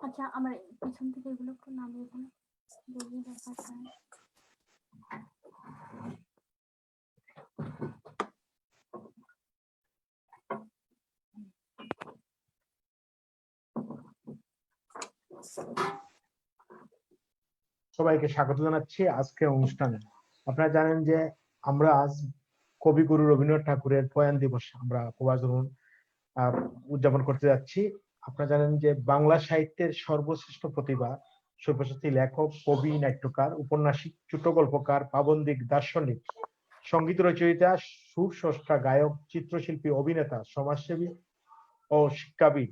আচ্ছা, আমার পিছন থেকে এগুলো একটু নামিয়ে দেন, যদি দেখা যায়। সবাইকে স্বাগত জানাচ্ছি আজকের অনুষ্ঠানে। আপনারা জানেন যে আমরা আজ কবিগুরু রবীন্দ্রনাথ ঠাকুরের প্রয়াণ দিবস আমরা প্রবাস ভ্রমণ উদযাপন করতে যাচ্ছি। আপনারা জানেন যে বাংলা সাহিত্যের সর্বশ্রেষ্ঠ প্রতিভা, সব্যসাচী লেখক, কবি, নাট্যকার, উপন্যাসিক, ছোট গল্পকার, প্রাবন্ধিক, দার্শনিক, সঙ্গীত রচয়িতা, সুর স্রষ্টা, গায়ক, চিত্রশিল্পী, অভিনেতা, সমাজসেবী ও শিক্ষাবিদ।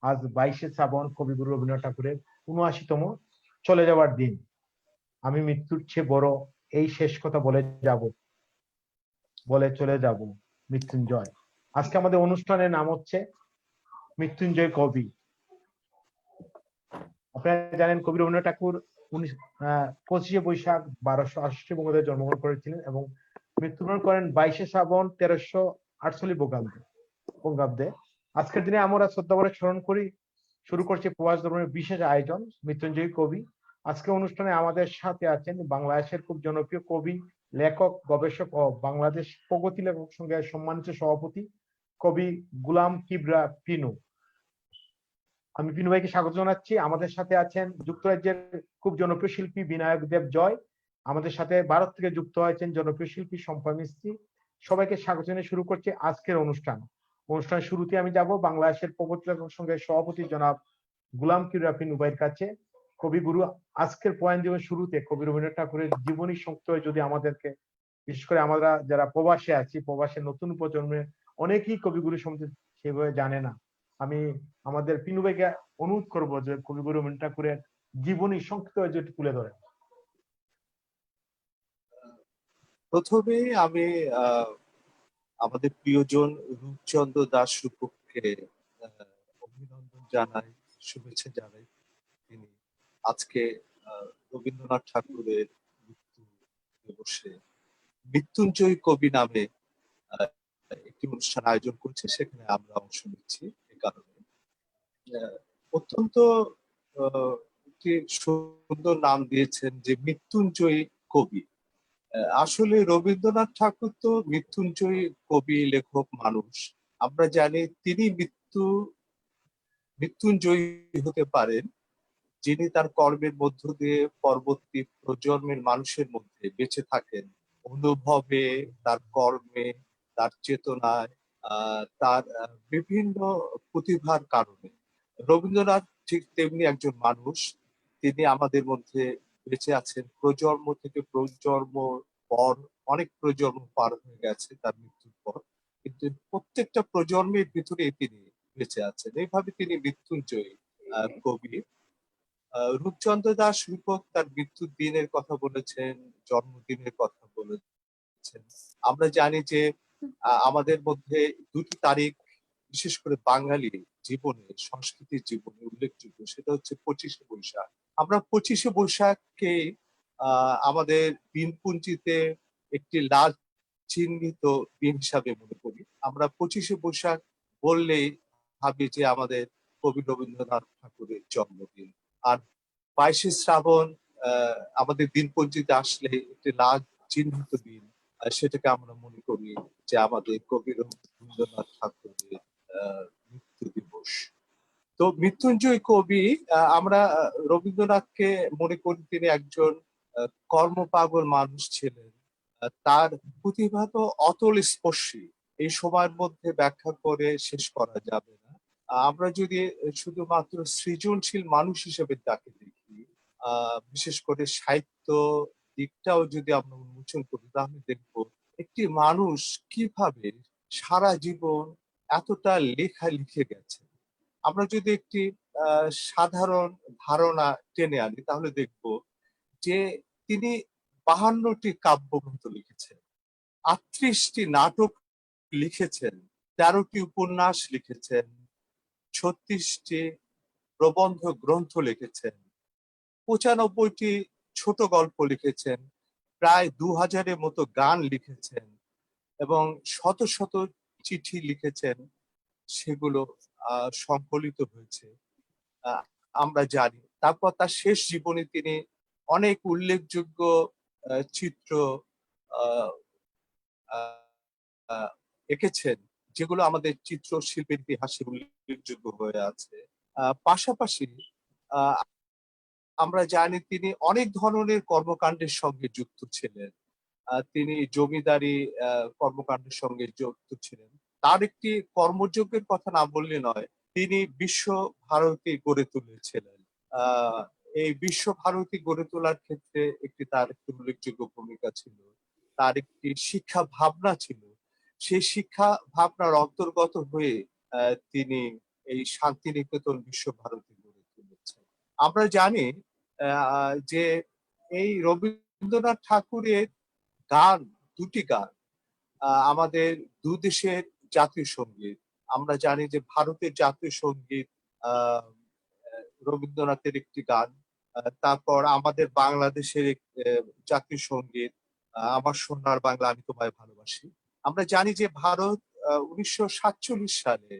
আজ 22শে শ্রাবণ কবিগুরু রবীন্দ্রনাথ ঠাকুরের ৭৯তম চলে যাওয়ার দিন। আমি মৃত্যুর চেয়ে বড়, এই শেষ কথা বলে চলে যাব মৃত্যুঞ্জয়। আজকে আমাদের অনুষ্ঠানের নাম হচ্ছে মৃত্যুঞ্জয় কবি। আপনারা জানেন কবি রবীন্দ্রনাথ ঠাকুর 25শে বৈশাখ 1268 বঙ্গাব্দে জন্মগ্রহণ করেছিলেন এবং মৃত্যুবরণ করেন 22শে শ্রাবণ 1348 বঙ্গাব্দে। আজকের দিনে আমরা শ্রদ্ধাভরে স্মরণ করি, শুরু করছি প্রবাস ভ্রমণের বিশেষ আয়োজন মৃত্যুঞ্জয় কবি। আজকে অনুষ্ঠানে আমাদের সাথে আছেন বাংলাদেশের খুব জনপ্রিয় কবি, লেখক, গবেষক ও বাংলাদেশ প্রগতি লেখক সংঘের সম্মানিত সভাপতি কবি গুলাম কিবরা পিনু। আমি পিনু ভাইকে স্বাগত জানাচ্ছি। আমাদের সাথে আছেন যুক্তরাজ্যের খুব জনপ্রিয় শিল্পী বিনায়ক দেব জয়। আমাদের সাথে ভারত থেকে যুক্ত হয়েছেন জনপ্রিয় শিল্পী শম্পা মিস্ত্রি। সবাইকে স্বাগত জানিয়ে শুরু করছি আজকের অনুষ্ঠানের শুরুতে আমি যাব বাংলাদেশের প্রগতি লেখক সংঘের সভাপতি জনাব গুলাম কিবরা পিনু ভাইয়ের কাছে। কবিগুরু আজকের প্রয়াণ দিবসের শুরুতে কবি রবীন্দ্রনাথ ঠাকুরের জীবনী সংক্ষেপে যদি আমাদেরকে, বিশেষ করে আমরা যারা প্রবাসে আছি, প্রবাসের নতুন প্রজন্মের অনেকেই কবিগুরু সম্বন্ধে সেভাবে জানে না। আমি আমাদের পিনু ভাইকে অনুরোধ করবো যে কবিগুরু রবীন্দ্রনাথ ঠাকুরের জীবনী সংক্ষেপে যদি তুলে ধরে। প্রথমে আমি আমাদের প্রিয়জন রূপচন্দ্র দাস রূপককে অভিনন্দন জানাই, শুভেচ্ছা জানাই। তিনি আজকে রবীন্দ্রনাথ ঠাকুরের মৃত্যু দিবসে মৃত্যুঞ্জয় কবি নামে একটি অনুষ্ঠান আয়োজন করছে, সেখানে আমরা অংশ নিচ্ছি। এই কারণে অত্যন্ত একটি সুন্দর নাম দিয়েছেন যে মৃত্যুঞ্জয়ী কবি। আসলে রবীন্দ্রনাথ ঠাকুর তো মৃত্যুঞ্জয়ী কবি, লেখক, মানুষ। আমরা জানি তিনি মৃত্যুঞ্জয়ী হতে পারেন যিনি তার কর্মের মধ্য দিয়ে পরবর্তী প্রজন্মের মানুষের মধ্যে বেঁচে থাকেন, অনুভবে, তার কর্মে, তার চেতনায়, তার বিভিন্ন প্রতিভার কারণে। রবীন্দ্রনাথ ঠিক তেমনি একজন মানুষ। তিনি আমাদের মধ্যে বেঁচে আছেন প্রজন্ম থেকে প্রজন্ম পর, অনেক প্রজন্ম পার হয়ে গেছে তার মৃত্যুর পর, কিন্তু প্রত্যেকটা প্রজন্মের ভিতরে তিনি বেঁচে আছেন। এইভাবে তিনি মৃত্যুঞ্জয়ী কবি। রূপচন্দ্র দাস রূপক তার মৃত্যুর দিনের কথা বলেছেন, জন্মদিনের কথা বলেছেন। আমরা জানি যে আমাদের মধ্যে দুটি তারিখ বিশেষ করে বাঙালি জীবনে, সংস্কৃতির জীবনে উল্লেখযোগ্য, সেটা হচ্ছে 25শে বৈশাখ। আমরা 25শে বৈশাখকে আমাদের দিনপঞ্জিতে একটি লাল চিহ্নিত দিন হিসাবে মনে করি। আমরা 25শে বৈশাখ বললেই ভাবি যে আমাদের কবি রবীন্দ্রনাথ ঠাকুরের জন্মদিন। আর 22শে শ্রাবণ আমাদের দিনপঞ্জিতে আসলে একটি লাল চিহ্নিত দিন, সেটাকে আমরা মনে করি যে আমাদের কবি রবীন্দ্রনাথ ঠাকুরের মৃত্যু দিবস। তো মৃত্যুঞ্জয় কবি, আমরা রবীন্দ্রনাথকে মনে করি তিনি একজন কর্মপাগল মানুষ ছিলেন। তার প্রতিভা তো অতল স্পর্শী, এই সময়ের মধ্যে ব্যাখ্যা করে শেষ করা যাবে না। আমরা যদি শুধুমাত্র সৃজনশীল মানুষ হিসেবে তাকে দেখি, বিশেষ করে সাহিত্য দিকটাও যদি আমরা উন্মোচন করি, তাহলে দেখবো একটি মানুষ কিভাবে সারা জীবন এতটা লেখা লিখে গেছে। আমরা যদি একটি সাধারণ ধারণা টেনে আনি, তাহলে দেখব যে তিনি 52টি কাব্যগ্রন্থ লিখেছেন, 38টি নাটক লিখেছেন, 13টি উপন্যাস লিখেছেন, 36টি প্রবন্ধ গ্রন্থ লিখেছেন, 95টি ছোট গল্প লিখেছেন, প্রায় 2000-এর মতো গান লিখেছেন এবং শত শত চিঠি লিখেছেন, সেগুলো সংকলিত হয়েছে। আমরা জানি। তারপর তার শেষ জীবনে তিনি অনেক উল্লেখযোগ্য চিত্র আহ, আহ, এঁকেছেন, যেগুলো আমাদের চিত্রশিল্পের ইতিহাসে উল্লেখযোগ্য হয়ে আছে। পাশাপাশি আহ, আমরা জানি তিনি অনেক ধরনের কর্মকাণ্ডের সঙ্গে যুক্ত ছিলেন। তিনি জমিদারি কর্মকাণ্ডের সঙ্গে যুক্ত ছিলেন। তার একটি কর্মযজ্ঞের কথা না বললে নয়, তিনি বিশ্ব ভারতী গড়ে তুলেছিলেন। আহ, এই বিশ্ব ভারতী গড়ে তোলার ক্ষেত্রে তার একটি উল্লেখযোগ্য ভূমিকা ছিল। তার একটি শিক্ষা ভাবনা ছিল। সেই শিক্ষা ভাবনার অন্তর্গত হয়ে তিনি এই শান্তিনিকেতন বিশ্বভারতী গড়ে তুলেছেন। আমরা জানি যে এই রবীন্দ্রনাথ ঠাকুরের গান, দুটি গান আমাদের দেশের জাতীয় সঙ্গীত। আমরা জানি যে ভারতের জাতীয় সঙ্গীত রবীন্দ্রনাথের একটি গান। তারপর আমাদের বাংলাদেশের জাতীয় সঙ্গীত আমার সোনার বাংলা আমি তোমায় ভালোবাসি। আমরা জানি যে ভারত 1947 সালে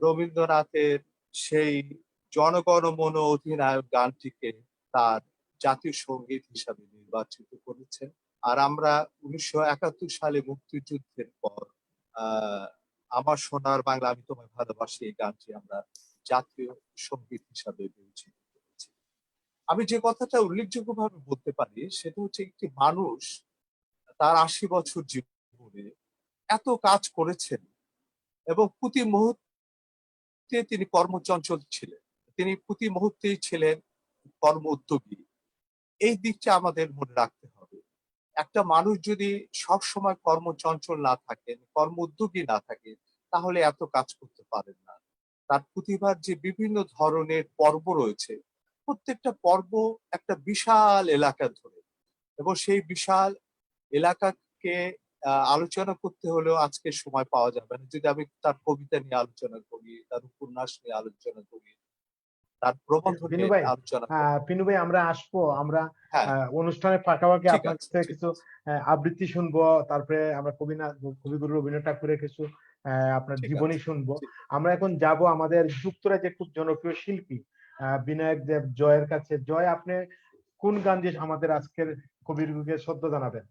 রবীন্দ্রনাথের সেই জনগণ মন অধিনায়ক গানটিকে তার জাতীয় সঙ্গীত হিসাবে নির্বাচিত করেছেন। আর আমরা 1971 সালে মুক্তিযুদ্ধের পর আমার সোনার বাংলা আমি তোমায় ভালোবাসি এই গানটি আমরা জাতীয় সঙ্গীত হিসাবে বিবেচিত করেছি। আমি যে কথাটা উল্লেখযোগ্যভাবে বলতে পারি সেটা হচ্ছে একটি মানুষ তার 80 বছর জীবনে এত কাজ করেছেন এবং প্রতি মুহূর্তে তিনি কর্মচঞ্চল ছিলেন, তিনি প্রতি মুহূর্তেই ছিলেন কর্ম উদ্যোগী। এই দিকটা আমাদের মনে রাখতে হবে। একটা মানুষ যদি সব সময় কর্মচঞ্চল না থাকেন, কর্ম উদ্যোগী না থাকেন, তাহলে এত কাজ করতে পারেন না। তার প্রতিভার যে বিভিন্ন ধরনের পর্ব রয়েছে, প্রত্যেকটা পর্ব একটা বিশাল এলাকা ধরে, এবং সেই বিশাল এলাকাকে আলোচনা করতে হলেও আজকে সময় পাওয়া যাবে না। যদি আমি তার কবিতা নিয়ে আলোচনা করি, তার উপন্যাস নিয়ে আলোচনা করি, তার প্রবন্ধ নিয়ে আলোচনা করি। পিনু ভাই, আমরা আসবো, আমরা হ্যাঁ, অনুষ্ঠানের ফাঁকাফাঁকি ঠিক আপনার আছে, কাছে কিছু আবৃত্তি শুনবো, তারপরে আমরা কবিগুরু রবীন্দ্রনাথ ঠাকুরের কিছু আপনার ঠিক জীবনী আছে, শুনবো। ঠিক আমরা এখন যাব আমাদের যুক্তরাজ্যের খুব জনপ্রিয় শিল্পী বিনায়ক দেব জয়ের কাছে। জয়, আপনি কোন গান দিয়ে আমাদের আজকের কবিগুরুকে শ্রদ্ধা জানাবেন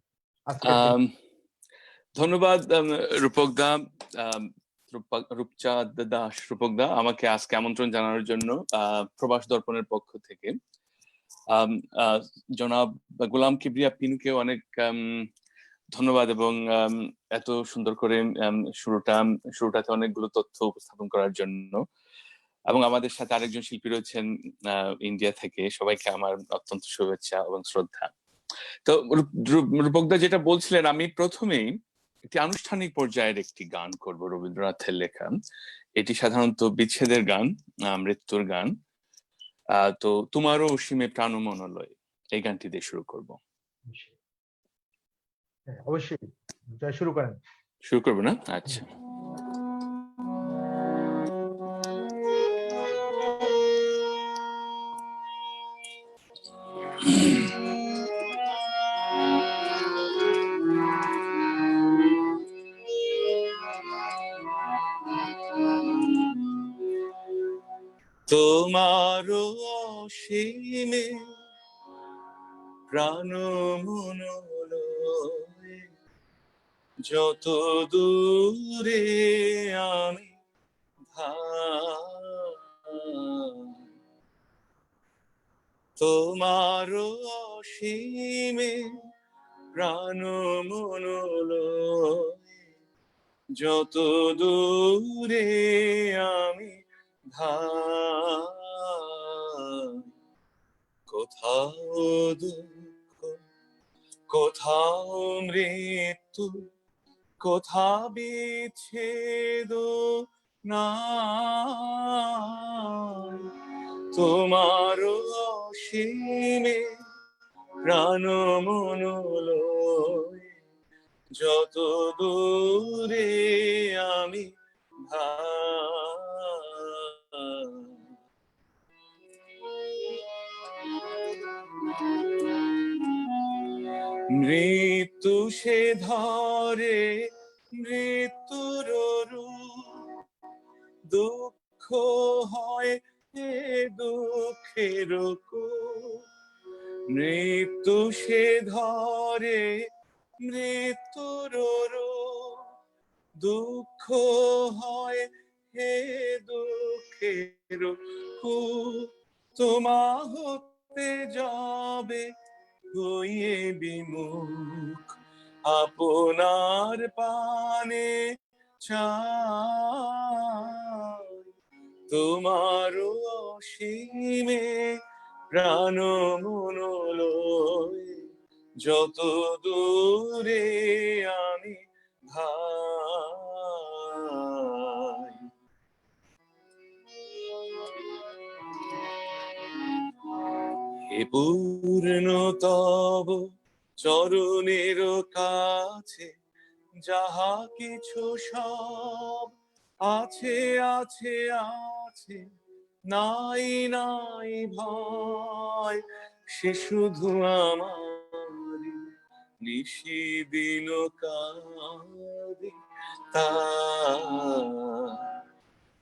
আজকের দিন? ধন্যবাদ রূপক দা, রূপচাঁদ দাস রূপক দা, আমাকে আজকে আমন্ত্রণ জানানোর জন্য প্রবাস দর্পণের পক্ষ থেকে। জনাব গোলাম কিবরিয়া পিনুকেও অনেক ধন্যবাদ, এবং এত সুন্দর করে শুরুটাতে অনেকগুলো তথ্য উপস্থাপন করার জন্য। এবং আমাদের সাথে আরেকজন শিল্পী রয়েছেন ইন্ডিয়া থেকে, সবাইকে আমার অত্যন্ত শুভেচ্ছা এবং শ্রদ্ধা। তো রূপকদা যেটা বলছিলেন, আমি প্রথমেই একটি আনুষ্ঠানিক পর্যায়ের একটি গান করব রবীন্দ্রনাথের লেখা। এটি সাধারণত বিচ্ছেদের গান, মৃত্যুর গান। তো তোমারও অসীমে প্রাণ মনলয়, এই গানটি দিয়ে শুরু করব। অবশ্যই, জয় শুরু করেন। শুরু করবো না? আচ্ছা। তোমার অসীমে প্রাণ মনলয়, যত দূরে আমি তোমার অসীমে প্রাণ মনলয়, যত দূরে আমি কোথাও দুঃখ, কোথাও মৃত্যু, কোথা বিচ্ছেদ না, তোমার অসীমে প্রাণ মনলয়, যত দূরে আমি মৃত্যু সে ধরে মৃত্যুর রূপ, দুঃখ হয় হে দুঃখের কূপ। মৃত্যু সে ধরে মৃত্যুর রূপ, দুঃখ হয় হে দুঃখের কূপ। তোমা হতে যাবে হইয়ে বিমুখ, আপনার পানে চাই তোমার অসীমে প্রাণ মন লয়ে, যত দূরে আমি ধাই। হে পূর্ণ তব চরণের কাছে যাহা কিছু সব আছে আছে আছে, নাই নাই ভয়, সে শুধু আমার নিশিদিন কাঁদে তাই।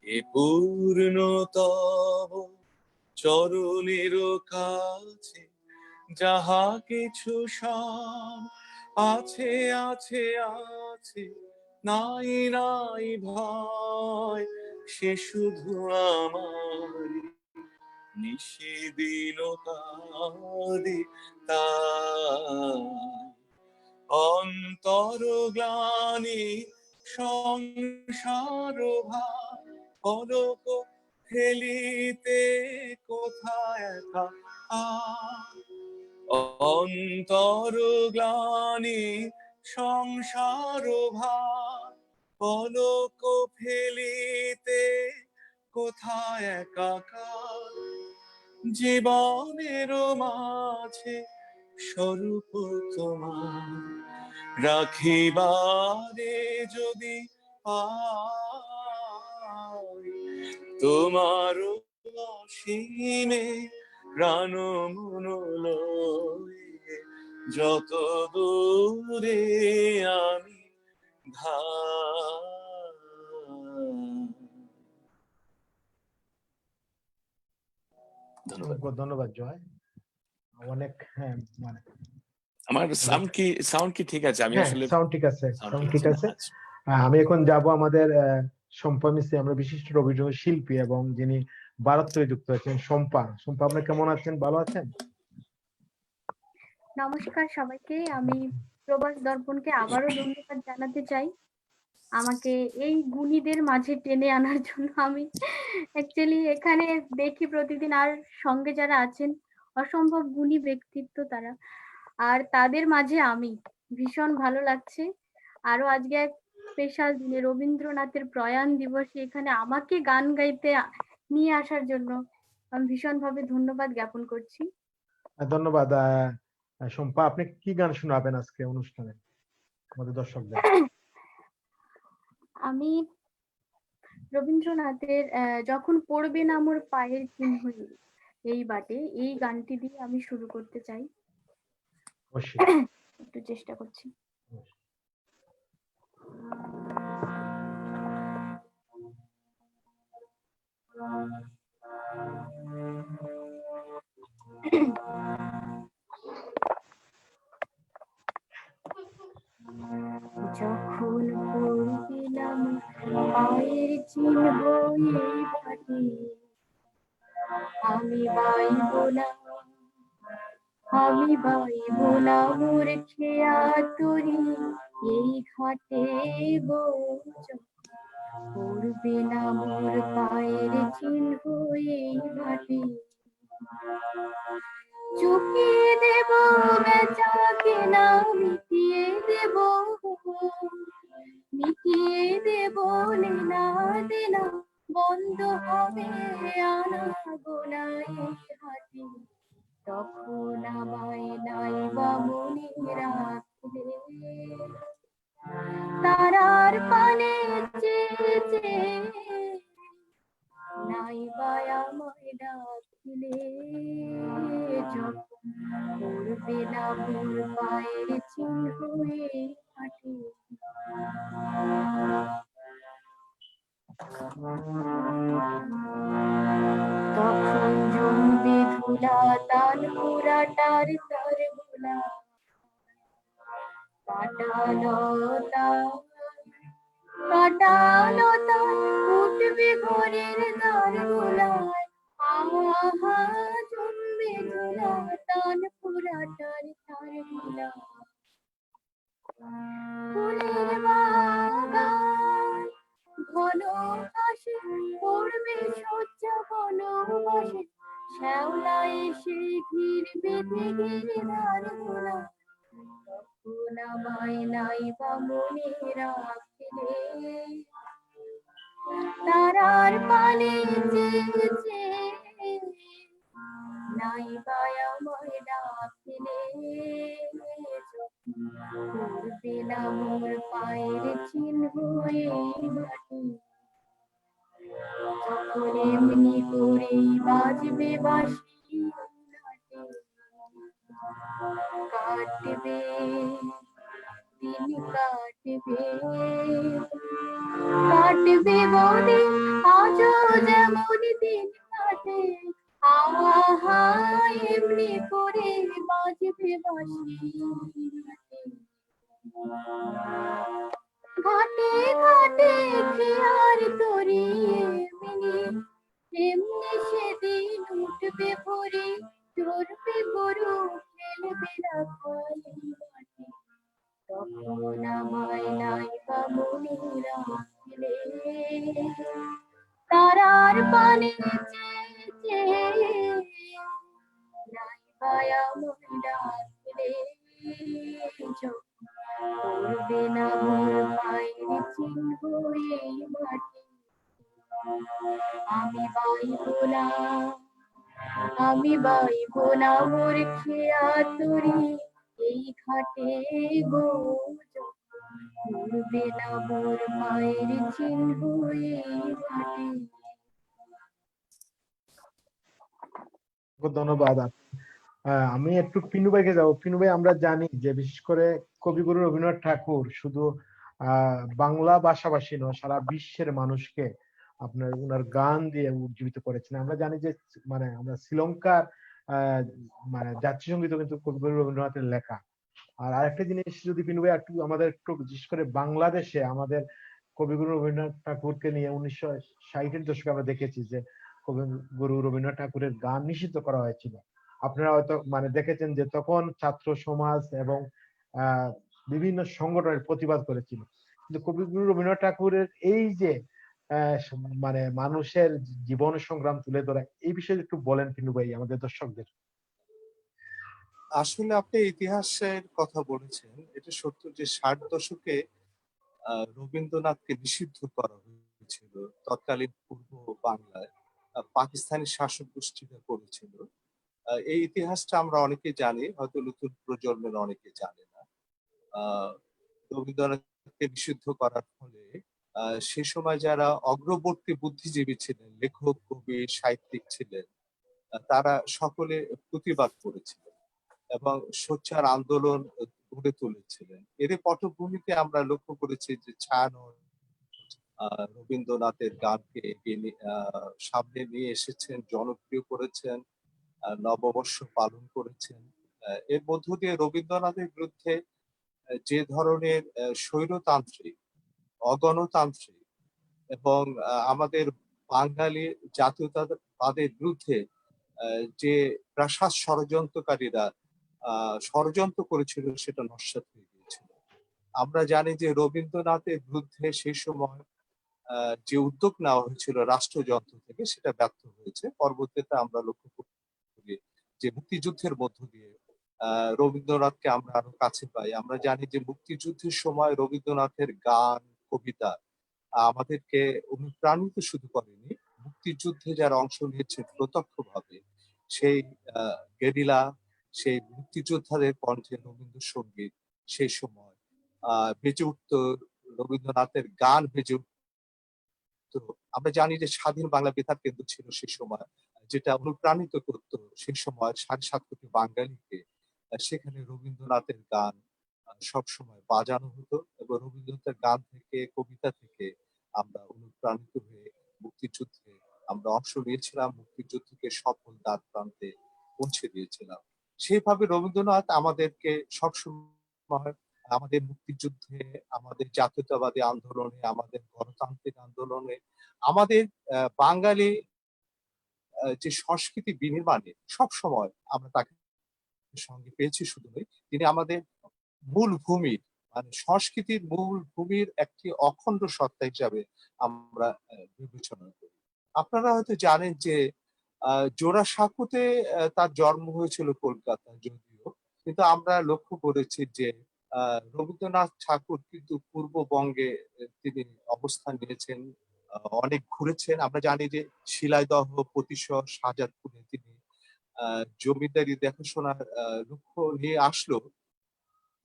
এ পূর্ণ তব চরণের কাছে যাহা কিছু সব আছে আছে আছে, নাই নাই ভয়, সে শুধু আমার নিশিদিন কাঁদে তাই। অন্তর গ্লানি সংসার ভার, পলক ফেলিতে কোথায় একা অন্তর গ্লানি সংসার ভার, পলক ফেলিতে কোথায় একাকার। জীবনের মাঝে স্বরূপ তোমার রাখিবারে যদি পাই, তোমার অসীমে প্রাণ মন লয়ে, যত দূরে আমি ধাই। ধন্যবাদ। ধন্যবাদ জয়। অনেক মানে আমার সাউন্ড কি ঠিক আছে? আমি আসলে সাউন্ড ঠিক আছে, সাউন্ড ঠিক আছে। আমি এখন যাব আমাদের শম্পা মিসে, আমরা বিশিষ্ট অভিযোগ শিল্পী এবং যিনি ভারত থেকে যুক্ত আছেন শম্পা। শম্পা, আপনি কেমন আছেন? ভালো আছেন? নমস্কার সবাইকে। আমি প্রবাস দর্পণকে আবারও ধন্যবাদ জানাতে চাই আমাকে এই গুণীদের মাঝে টেনে আনার জন্য। আমি অ্যাকচুয়ালি এখানে দেখি প্রতিদিন, আর সঙ্গে যারা আছেন অসম্ভব গুণী ব্যক্তিত্ব তারা, আর তাদের মাঝে আমি ভীষণ ভালো লাগছে। আরো আজকে এক স্পেশাল দিনে রবীন্দ্রনাথের প্রয়াণ দিবসে এখানে আমাকে গান গাইতে নিয়ে আসার জন্য আমি ভীষণভাবে ধন্যবাদ জ্ঞাপন করছি। ধন্যবাদ শম্পা। আপনি কি গান শোনাবেন আজকে অনুষ্ঠানে আমাদের দর্শকদের? আমি রবীন্দ্রনাথের যখন পড়বে না মোর পায়ের চিহ্ন এই বাটে, এই গানটি দিয়ে আমি শুরু করতে চাই। একটু চেষ্টা করছি। যখন পড়বে না পায়ের চিহ্ন এই বাটে, আমি বাইব না, আমি বাইব না মোর খেয়া তরি এই ঘাটে গো। পড়বে না মোর পায়ের চিহ্ন এই ঘাটে, চুকিয়ে দেব বেচা কেনা, মিটিয়ে দেব লেনা দেনা, বন্ধ হবে আনা গোনা এই হাটে। তখন আমায় নাইবা মনে রাখবে, তারার পানে চেয়ে নাইবা আমায় ডাকলে। যখন পড়বে না মোর পায়ের চিহ্ন এই হাটে, কাটালতা কাটালতা উঠবে ঘরের দ্বার গোলায়, আহা জমবে ঝোলা তান পুরাটার তার গোলা। ফুলের বাগান ঘন ঘাসে পড়বে শয্যা বন বসে, শ্যাওলা এসে ঘির বেঁধে গিরিধার গোলা। তখন আমায় নাইবা মনে রাখলে, তারার পানে চেয়ে চেয়ে নাইবা আমায় ডাকলে, করবে না মোর পায়ের চিহ্ন এই মাটি, তখন এমনি করেই বাজবে বাঁশি নাটে। কাটবে দিন কাটবে, কাটবে বনে আজও যেমন দিন কাটে, আহা এমনি করে বাজবে বাঁশি ঘাটে। ঘাটে ঘাটে খেয়ার তরি এমনি, এমনি সেদিন উঠবে ভোরে, চড়বে গরু খেলবে রাখালি মাঠে। তখন আমায় নাইবা মনে রাখলে, তারার পানে চেয়ে চেয়ে নাইবা আমায় ডাকলে, করবে না মোর পায়ের চিহ্ন এই মাটি। আমি বাইব না, আমি বাইব না মোর খেয়া তরি এই ঘাটে গো, করবে না মোর পায়ের চিহ্ন এই মাটি। ধন্যবাদ। আমি একটু পিনু ভাইকে যাবো। পিনু ভাই, আমরা জানি যে বিশেষ করে কবিগুরু রবীন্দ্রনাথ ঠাকুর শুধু বাংলা ভাষাভাষী নয়, সারা বিশ্বের মানুষকে আপনার ওনার গান দিয়ে উজ্জীবিত করেছেন। আমরা জানি যে মানে আমরা শ্রীলঙ্কার মানে জাতীয় সঙ্গীত কিন্তু কবিগুরু রবীন্দ্রনাথের লেখা। আর আরেকটা জিনিস যদি পিনু ভাই একটু আমাদের একটু বিশেষ করে বাংলাদেশে আমাদের কবিগুরু রবীন্দ্রনাথ ঠাকুরকে নিয়ে 1960-এর দশকে আমরা দেখেছি যে কবিগুরু রবীন্দ্রনাথ ঠাকুরের গান নিষিদ্ধ করা হয়েছিল। আপনারা হয়তো মানে দেখেছেন যে তখন ছাত্র সমাজ এবং বিভিন্ন সংগঠনের প্রতিবাদ করেছিল। কিন্তু কবিগুরু রবীন্দ্রনাথ ঠাকুরের এই যে মানে মানুষের জীবন সংগ্রাম তুলে ধরা, এই বিষয়ে একটু বলেন পিনু ভাই আমাদের দর্শকদের। আসলে আপনি ইতিহাসের কথা বলেছেন, এটা সত্য যে 60 দশকে রবীন্দ্রনাথকে নিষিদ্ধ করা হয়েছিল তৎকালীন পূর্ব বাংলায়, পাকিস্তানি শাসক গোষ্ঠীরা করেছিল। এই ইতিহাসটা আমরা অনেকে জানি, হয়তো নতুন প্রজন্মের অনেকে জানে না। রবীন্দ্রনাথকে নিষিদ্ধ করার ফলে সে সময় যারা অগ্রবর্তী বুদ্ধিজীবী ছিলেন, লেখক, কবি, সাহিত্যিক ছিলেন, তারা সকলে প্রতিবাদ করেছিলেন এবং সোচ্চার আন্দোলন গড়ে তুলেছিলেন। এর পটভূমিতে আমরা লক্ষ্য করেছি যে ছায়ানট রবীন্দ্রনাথের গানকে সামনে নিয়ে এসেছেন, জনপ্রিয় করেছেন, নববর্ষ পালন করেছেন। এর মধ্য দিয়ে রবীন্দ্রনাথের বিরুদ্ধে যে ধরনের স্বৈরতান্ত্রিক, অগণতান্ত্রিক এবং আমাদের বাঙালি জাতীয়তাবাদের বিরুদ্ধে যে প্রাসাদ ষড়যন্ত্রকারীরা ষড়যন্ত্র করেছিল, সেটা নস্যাৎ হয়ে গিয়েছিল। আমরা জানি যে রবীন্দ্রনাথের বিরুদ্ধে সেই সময় যে উদ্যোগ নেওয়া হয়েছিল রাষ্ট্রযন্ত্র থেকে, সেটা ব্যর্থ হয়েছে। পরবর্তীতে আমরা লক্ষ্য করি যে মুক্তিযুদ্ধের মধ্য দিয়ে রবীন্দ্রনাথকে আমরা আরো কাছে পাই। আমরা জানি যে মুক্তিযুদ্ধের সময় রবীন্দ্রনাথের গান, কবিতা আমাদেরকে অনুপ্রাণিত শুধু করেনি, মুক্তিযুদ্ধে যারা অংশ নিয়েছে প্রত্যক্ষভাবে, সেই গেরিলা, সেই মুক্তিযোদ্ধাদের কণ্ঠে রবীন্দ্রসঙ্গীত সেই সময় বেজে উঠত, রবীন্দ্রনাথের গান বেজে উঠত। আমরা জানি যে স্বাধীন বাংলা বেতার কেন্দ্র ছিল সেই সময়, যেটা অনুপ্রাণিত করতো সেই সময় 7.5 কোটি বাঙালিকে। সেখানে রবীন্দ্রনাথের গান সবসময় বাজানো হতো এবং রবীন্দ্রনাথের গান থেকে, কবিতা থেকে আমরা অনুপ্রাণিত হয়ে মুক্তিযুদ্ধে আমরা অংশ নিয়েছিলাম, মুক্তিযুদ্ধকে সফল দ্বার প্রান্তে পৌঁছে দিয়েছিলাম। সেইভাবে রবীন্দ্রনাথ আমাদেরকে সবসময় আমাদের মুক্তিযুদ্ধে, আমাদের জাতীয়তাবাদী আন্দোলনে, আমাদের গণতান্ত্রিক আন্দোলনে, আমাদের বাঙালি যে সংস্কৃতি বিনির্মাণে সবসময় আমরা তাকে সঙ্গে পেয়েছি। শুধু নয়, তিনি আমাদের মূল ভূমির মানে সংস্কৃতির মূল ভূমির একটি অখণ্ড সত্তা হিসাবে আমরা বিবেচনা করি। আপনারা হয়তো জানেন যে জোড়াসাঁকোতে তার জন্ম হয়েছিল কলকাতায় যদিও, কিন্তু আমরা লক্ষ্য করেছি যে রবীন্দ্রনাথ ঠাকুর কিন্তু পূর্ববঙ্গে তিনি অবস্থান নিয়েছেন, অনেক ঘুরেছেন। আমরা জানি যে শিলাইদহ, প্রতিশর, শাহজাদপুরে তিনি জমিদারি দেখাশোনার লক্ষ্য নিয়ে আসলো।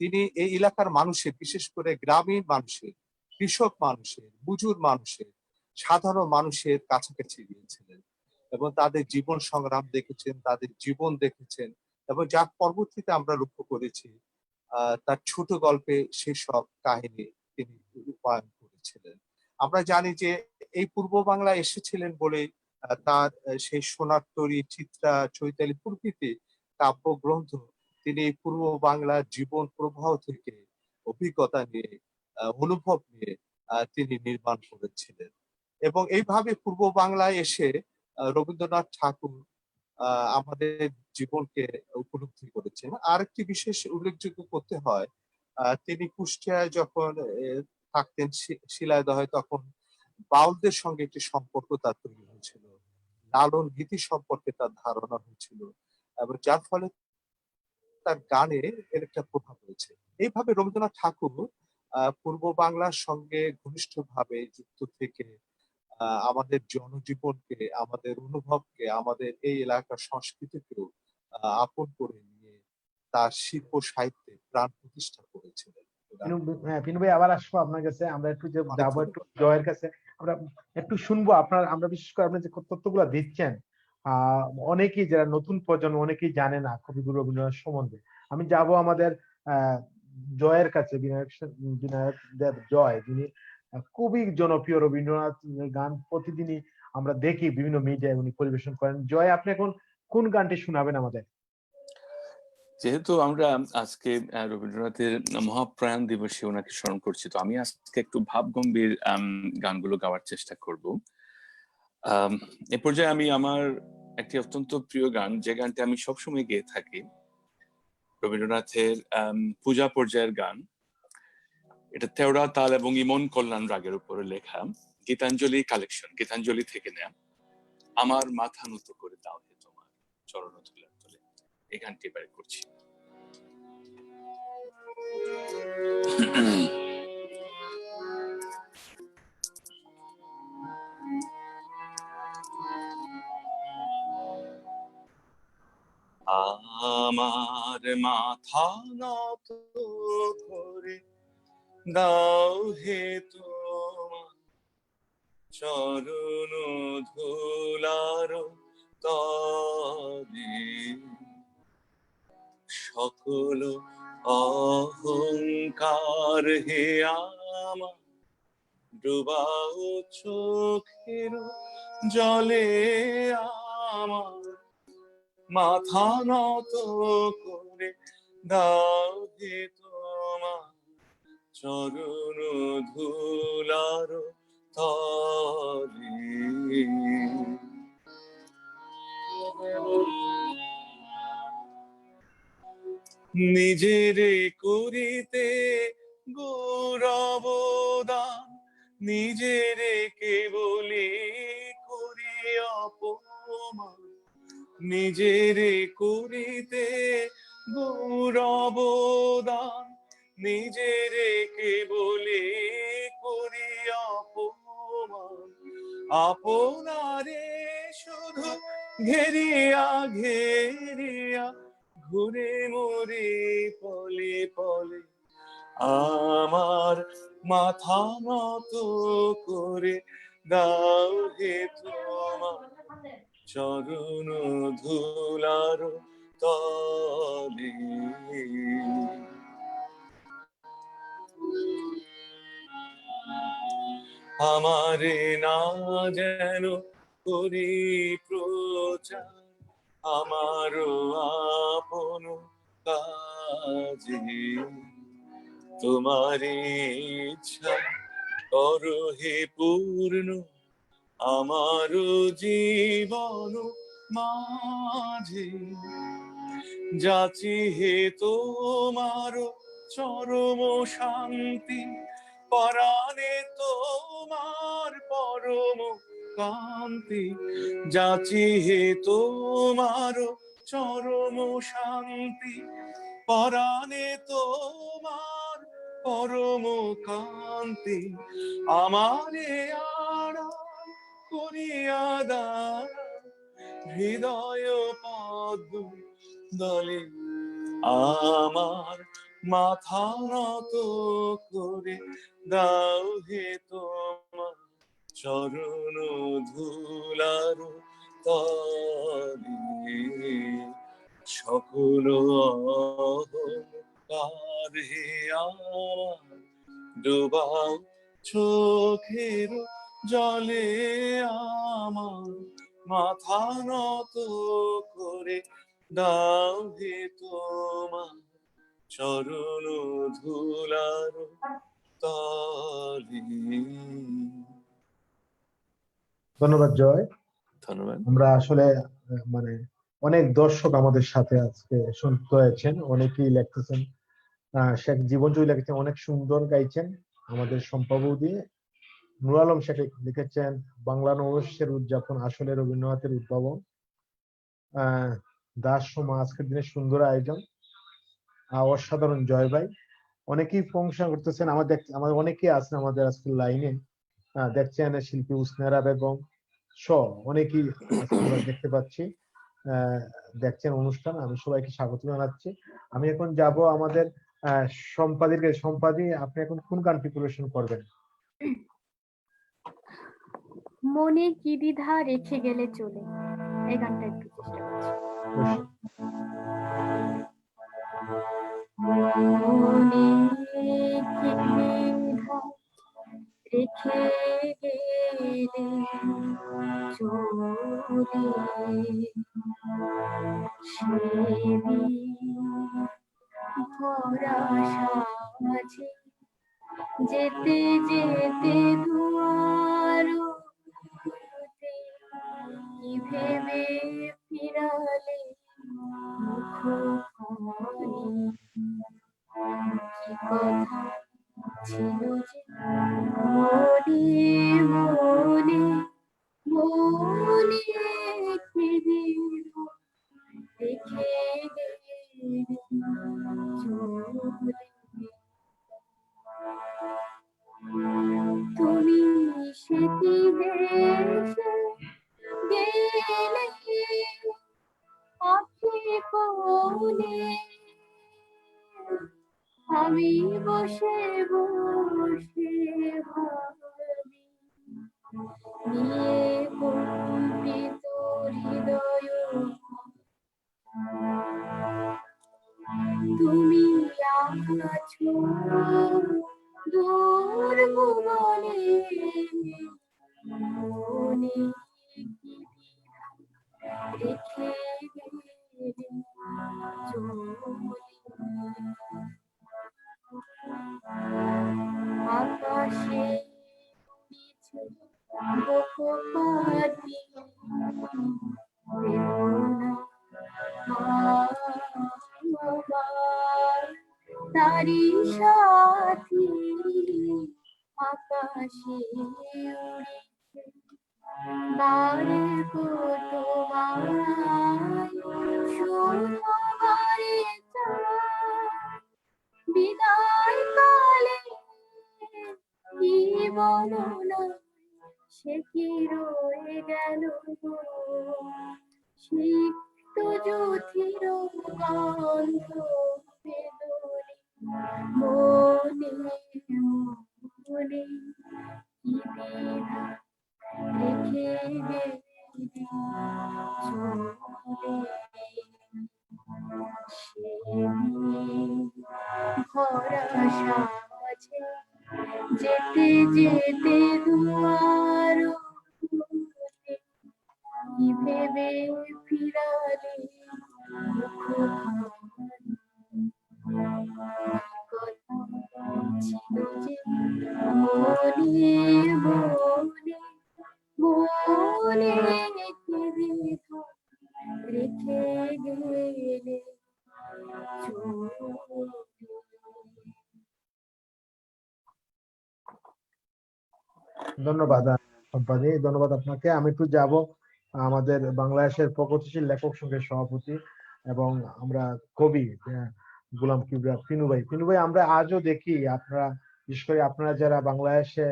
তিনি এই এলাকার মানুষের, বিশেষ করে গ্রামীণ মানুষের, কৃষক মানুষের, মজুর মানুষের, সাধারণ মানুষের কাছাকাছি গিয়েছিলেন এবং তাদের জীবন সংগ্রাম দেখেছেন, তাদের জীবন দেখেছেন এবং যার পরবর্তীতে আমরা লক্ষ্য করেছি তার ছোট গল্পে সেসব কাহিনী তিনি রূপায়ণ করেছিলেন। আমরা জানি যে এই পূর্ব বাংলায় এসেছিলেন বলে তার সেই সোনার তরী, চিত্রা, চৈতালি প্রভৃতি কাব্যগ্রন্থ তিনি এই পূর্ব বাংলার জীবন প্রবাহ থেকে অভিজ্ঞতা নিয়ে, অনুভব নিয়ে তিনি নির্মাণ করেছিলেন। এবং এইভাবে পূর্ব বাংলায় এসে রবীন্দ্রনাথ ঠাকুর আমাদের জীবনকে উপলব্ধি করেছেন। আরেকটি বিশেষ উল্লেখযোগ্য করতে হয়, তিনি কুষ্টিয়ায় যখন থাকতেন শিলাইদহে, তখন বাউলদের সঙ্গে একটি সম্পর্ক তার তৈরি হয়েছিল, লালন গীতি সম্পর্কে তার ধারণা হয়েছিল এবং যার ফলে তার গানে এর একটা প্রভাব রয়েছে। এইভাবে রবীন্দ্রনাথ ঠাকুর পূর্ব বাংলার সঙ্গে ঘনিষ্ঠভাবে যুক্ত থেকে আমাদের জনজীবনকে, আমাদের অনুভবকে, আমাদের এই এলাকার সংস্কৃতিকেও আপন করে নিয়ে তার শিল্প সাহিত্যে প্রাণ প্রতিষ্ঠা করেছিলেন। হ্যাঁ, পিনু ভাই আবার আসবো আপনার কাছে। আমরা একটু যাবো একটু জয়ের কাছে, আমরা একটু শুনবো আপনার, আমরা বিশেষ করে আপনি যে তথ্যগুলো দিচ্ছেন অনেকেই যারা নতুন প্রজন্ম অনেকেই জানে না কবিগুরু রবীন্দ্রনাথ সম্বন্ধে। আমি যাব আমাদের জয়ের কাছে, বিনায়ক দেব জয়, যিনি খুবই জনপ্রিয় রবীন্দ্রনাথ গান প্রতিদিনই আমরা দেখি বিভিন্ন মিডিয়ায় উনি পরিবেশন করেন। জয়, আপনি এখন কোন গানটি শোনাবেন আমাদের? যেহেতু আমরা আজকে রবীন্দ্রনাথের মহাপ্রয়াণ দিবসে ওনাকে স্মরণ করছি, তো আমি আজকে একটু ভাবগম্ভীর গানগুলো গাওয়ার চেষ্টা করব। এ পর্যায়ে আমি আমার একটি অত্যন্ত প্রিয় গান, যে গানটি আমি সবসময় গেয়ে থাকি, রবীন্দ্রনাথের পূজা পর্যায়ের গান। এটা তেওড়া তাল এবং ইমন কল্যাণ রাগের উপরে লেখা, গীতাঞ্জলি কালেকশন, গীতাঞ্জলি থেকে নেয়া। আমার মাথা নত করে দাও হে তোমার চরণ ধুলার তলে, এই গানটি এবারে করছি। আমার মাথা নত করে দাও হে তোমার চরণ ধুলার তলে, সকল অহংকার হে আমার ডুবাও চোখের জলে, আমার মাথা নত করে দাও হে তোমার চরণ ধুলার তলে। নিজেরে করিতে গৌরবদান, নিজেরে কেবলি করি অপমান, নিজেরে করিতে গৌরবদান, নিজেরে কেবলি করি অপমান, আপনারে শুধু ঘেরিয়া ঘেরিয়া ঘুরে মরে পলে পলে, আমার মাথা নত করে দাও হে তোমার চরণ ধুলার তলে। আমারে না যেন করি প্রচার, আমারও আপন কাজে তোমার ইচ্ছা করো হে পূর্ণ আমার জীবন মাঝে, যাচি হে তোমার চরম শান্তি, পরাণে তোমার পরম কান্তি, যাচি হে তোমার চরম শান্তি, পরাণে তোমার পরম কান্তি, আমারে আড়াল করিয়া দাঁড়া হৃদয় পদ্ম দলে, আমার মাথা নত করে দাও হে তোমার চরণ ধুলার তলে, সকল অহংকার হে আমার ডোবাও চোখের জলে, আমার মাথা নত করে দাও হে তোমার চরণ ধুলার তলে। ধন্যবাদ জয়। ধন্যবাদ। আমরা আসলে মানে অনেক দর্শক আমাদের সাথে আজকে শুনতে হয়েছেন, অনেকেই লিখতেছেন, শেখ জীবন জয় লিখেছেন অনেক সুন্দর গাইছেন। আমাদের সম্পাবু দিয়ে নুর আলম শেখ লিখেছেন বাংলা নববর্ষের উদযাপন আসলে রবীন্দ্রনাথের উদ্ভাবন। দাস সোমা আজকের দিনে সুন্দর আয়োজন, অসাধারণ জয় ভাই। অনেকেই প্রশংসা করতেছেন, আমাদের অনেকেই আছেন আমাদের আজকের লাইনে, দেখছেন শিল্পী উসনেরা বেগম সহ অনেকেই আজকে আমরা দেখতে পাচ্ছি দেখছেন অনুষ্ঠান। আমি সবাইকে স্বাগত জানাচ্ছি। আমি এখন যাব আমাদের সম্পাদীকে। সম্পাদী, আপনি এখন কোন গানটি পরিবেশন করবেন? মনে কি দ্বিধা রেখে গেলে চলে, এই গানটা একটু চেষ্টা করছি। মনে কি দ্বিধা রেখে গেলে চলে, সেদিন ভরা সাজে যেতে যেতে দুয়ার হতে, কি ভেবে ফিরালে মুখখানি, কি কথা ছিল যে মনে মনে মনে কি দিল রেখে গেলে চলে, তুমি সেটি দেশে গেলে আখি কোলে, আমি বসে বসে ভাবি, নিয়ে কম্পিত হৃদয়, তুমি আছো দূর ভুবনে, মনে কি দ্বিধা রেখে গেলে চলে, আকাশে নিচে বকপাতি বেদনা আমার, তারি সাথী আকাশে উড়েছে বারে গো তোমায়, শুনবারে চায় বিদায় কালে, কি বলো না সে কি রয়ে গেল গো, সিক্ত জ্যোতির গন্ধ বেদনে, মনে মনে কি দ্বিধা রেখে গেলে চলে, সেদিন ভরা সাজে যেতে যেতে দুয়ার হতে, কি ভেবে ফিরালে মুখখানি, কথা ছিল যে বনে বনে বনে কেঁদে রেখে গেলে চলে। ধন্যবাদ সম্পাদি, ধন্যবাদ আপনাকে। আমি একটু যাব আমাদের বাংলাদেশের প্রগতিশীল লেখক সংঘের সভাপতি এবং আমরা কবি গোলাম কিবরিয়া পিনু ভাই। পিনু ভাই, আমরা আজও দেখি আপনারা, বিশেষ করে আপনারা যারা বাংলাদেশে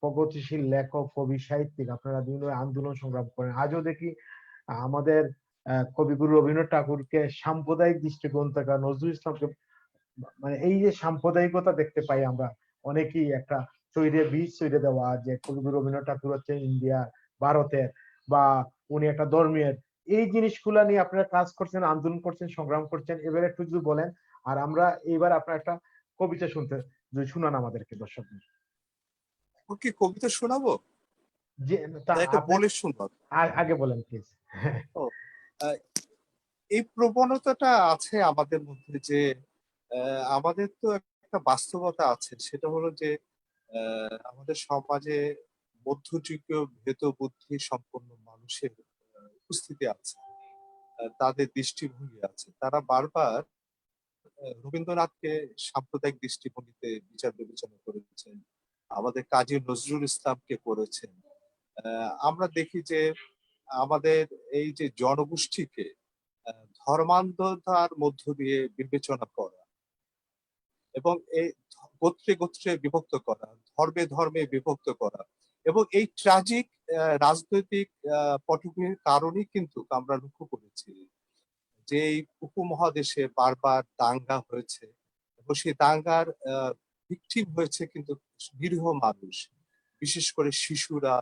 প্রগতিশীল লেখক, কবি, সাহিত্যিক, আপনারা বিভিন্ন আন্দোলন সংগ্রাম করেন, আজও দেখি আমাদের কবিগুরু রবীন্দ্রনাথ ঠাকুরকে সাম্প্রদায়িক দৃষ্টিকোণ থেকে, নজরুল ইসলামকে, মানে এই যে সাম্প্রদায়িকতা দেখতে পাই আমরা, অনেকেই একটা বীজ ছড়িয়ে দেওয়া যে কবিগুরু রবীন্দ্রনাথ ঠাকুর হচ্ছে ইন্ডিয়া, ভারতের, বা উনি একটা ধর্মীয়, এই জিনিসগুলা নিয়ে আপনারা কাজ করছেন, আন্দোলন করছেন, সংগ্রাম করছেন। এবারে একটু যদি বলেন, আর আমরা এইবার আপনার একটা কবিতা শুনতে, যদি শুনান আমাদেরকে দর্শকদের। কি কবিতা শোনাবো? যে এটা বলে শুনবো। আগে বলেন প্লিজ। ও, এই প্রবণতাটা আছে আমাদের মধ্যে যে আমাদের তো একটা বাস্তবতা আছে, সেটা হলো যে আমাদের সমাজে মধ্যযুগীয় ভেদবুদ্ধি সম্পন্ন মানুষের উপস্থিতি আছে, তাদের দৃষ্টিভঙ্গি আছে। তারা বারবার রবীন্দ্রনাথকে সাম্প্রদায়িক দৃষ্টিভঙ্গিতে বিচার বিবেচনা করেছেন, আমাদের কাজী নজরুল ইসলামকে করেছেন। আমরা দেখি যে আমাদের এই যে জনগোষ্ঠীকে ধর্মান্ধতার মধ্য দিয়ে বিবেচনা করা এবং এই গোত্রে গোত্রে বিভক্ত করা, ধর্মে ধর্মে বিভক্ত করা, এবং এই ট্রাজিক রাজনৈতিক পটভূমির কারণেই কিন্তু আমরা লক্ষ্য করেছি যে এই উপমহাদেশে বারবার দাঙ্গা হয়েছে এবং সেই দাঙ্গার ভিকটিম হয়েছে কিন্তু নিরীহ মানুষ, বিশেষ করে শিশুরা,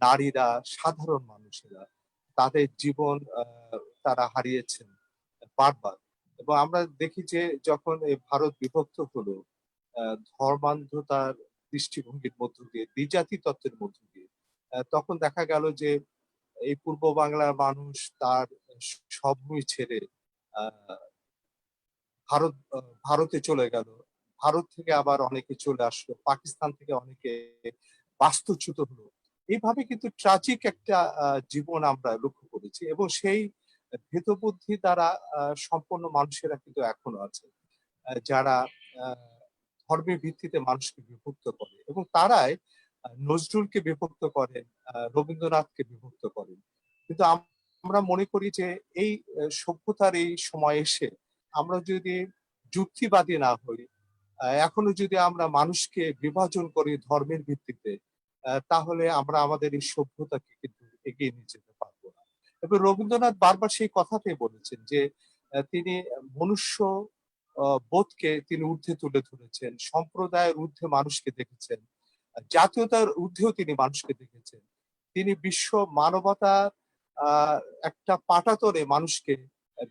নারীরা, সাধারণ মানুষেরা তাদের জীবন তারা হারিয়েছেন বারবার। এবং আমরা দেখি যে যখন এই ভারত বিভক্ত হলো ধর্মান্ধতার দৃষ্টিভঙ্গির মধ্য দিয়ে, দ্বিজাতি তত্ত্বের মধ্য দিয়ে, তখন দেখা গেল যে এই পূর্ব বাংলার মানুষ তার স্বভূমি ছেড়ে ভারতে চলে গেল, ভারত থেকে আবার অনেকে চলে আসলো, পাকিস্তান থেকে অনেকে বাস্তুচ্যুত হলো। এইভাবে কিন্তু ট্রাজিক একটা জীবন আমরা লক্ষ্য করেছি এবং সেই ভেদবুদ্ধি দ্বারা সম্পন্ন মানুষেরা কিন্তু এখনো আছে, যারা ধর্মের ভিত্তিতে মানুষকে বিভক্ত করে এবং তারাই নজরুলকে বিভক্ত করেন, রবীন্দ্রনাথকে বিভক্ত করেন। কিন্তু আমরা মনে করি যে এই সভ্যতার এই সময় এসে আমরা যদি যুক্তিবাদী না হই, এখনো যদি আমরা মানুষকে বিভাজন করি ধর্মের ভিত্তিতে, তাহলে আমরা আমাদের এই সভ্যতাকে কিন্তু এগিয়ে নিয়ে যেতে পারবো না। এবং রবীন্দ্রনাথ বারবার সেই কথাটাই বলেছেন যে তিনি মনুষ্য বোধকে তিনি ঊর্ধ্বে তুলে ধরেছেন, সম্প্রদায়ের ঊর্ধ্বে মানুষকে দেখেছেন, জাতীয়তার ঊর্ধ্বেও তিনি মানুষকে দেখেছেন। তিনি বিশ্ব মানবতার একটা পাটাতরে মানুষকে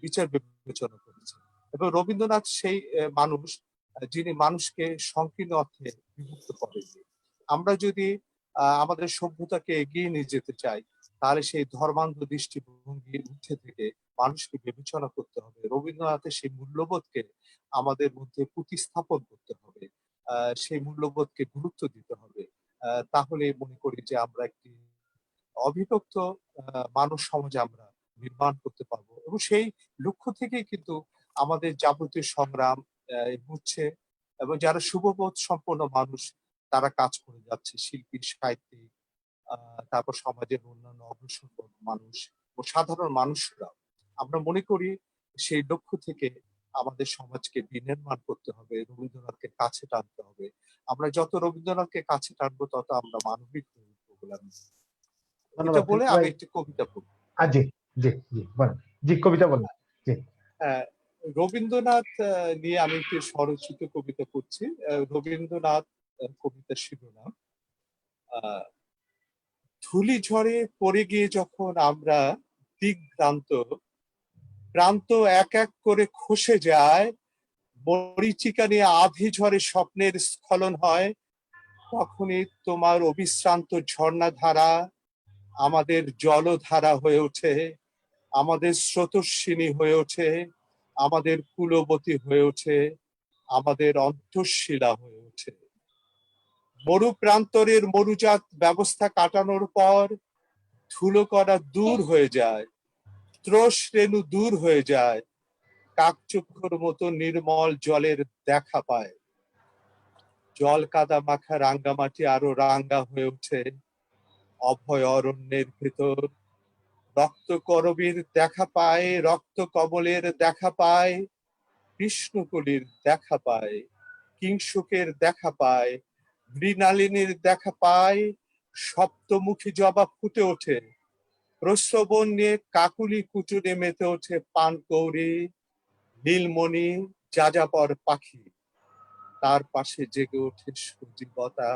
বিচার বিবেচনা করেছেন এবং রবীন্দ্রনাথ সেই মানুষ যিনি মানুষকে সংকীর্ণ অর্থে বিভক্ত করেননি। আমরা যদি আমাদের সভ্যতাকে এগিয়ে নিয়ে যেতে চাই, তাহলে সেই ধর্মান্ধ দৃষ্টিভঙ্গির ঊর্ধ্বে থেকে মানুষকে বিবেচনা করতে হবে। রবীন্দ্রনাথের সেই মূল্যবোধকে আমাদের মধ্যে প্রতিস্থাপন করতে হবে, সেই মূল্যবোধকে গুরুত্ব দিতে হবে। তাহলে মনে করি যে আমরা একটি অবিভক্ত মানব সমাজ আমরা নির্মাণ করতে পারবো এবং সেই লক্ষ্য থেকেই কিন্তু আমাদের যাবতীয় সংগ্রাম হচ্ছে এবং যারা শুভবোধ সম্পন্ন মানুষ তারা কাজ করে যাচ্ছে, শিল্পী, সাহিত্যিক, তারপর সমাজের অন্যান্য অগ্রসর মানুষ ও সাধারণ মানুষরা। আমরা মনে করি সেই লক্ষ্য থেকে আমাদের সমাজকে বিনির্মাণ করতে হবে, রবীন্দ্রনাথকে কাছে টানতে হবে। আমরা যত রবীন্দ্রনাথকে কাছে টানবো তত আমরা মানবিক হয়ে উঠবো বলে আমি। এটা বলে আমি একটি কবিতা পড়ব। জি জি জি বলেন, জি কবিতা বলেন। জি, রবীন্দ্রনাথ নিয়ে আমি একটি স্বরচিত কবিতা পড়ছি। রবীন্দ্রনাথ কবিতার শিরোনাম ধূলি ঝড়ে পড়ে গিয়ে যখন আমরা দিকভ্রান্ত, প্রান্ত এক এক করে খসে যায়, মরীচিকা নিয়ে আধি ঝড়ে স্বপ্নের স্খলন হয়, তখনই তোমার অবিশ্রান্ত ঝর্ণাধারা আমাদের জলধারা হয়ে ওঠে, আমাদের স্রোতস্বিনী হয়ে ওঠে, আমাদের কুলবতী হয়ে ওঠে, আমাদের অন্তঃশিলা হয়ে ওঠে। মরু প্রান্তরের মরুজাত ব্যবস্থা কাটানোর পর ধুলো কণা দূর হয়ে যায়, ত্রোষ রেণু দূর হয়ে যায়, কাকচক্ষুর মতো নির্মল জলের দেখা পায়। জল কাদা মাখা রাঙ্গামাটি আরো রাঙ্গা হয়ে ওঠে। অভয় অরণ্যের ভেতর রক্ত করবীর দেখা পায়, রক্ত কমলের দেখা পায়, কৃষ্ণকলির দেখা পায়, কিংশুকের দেখা পায়, মৃণালিনীর দেখা পায়। সপ্তমুখী জবা ফুটে ওঠে। প্রস্রবণ নিয়ে কাকুলি কুচুরে মেতে ওঠে পানকৌড়ি, নীলমণি, যাযাবর পাখি। তার পাশে জেগে ওঠে সজীবতা,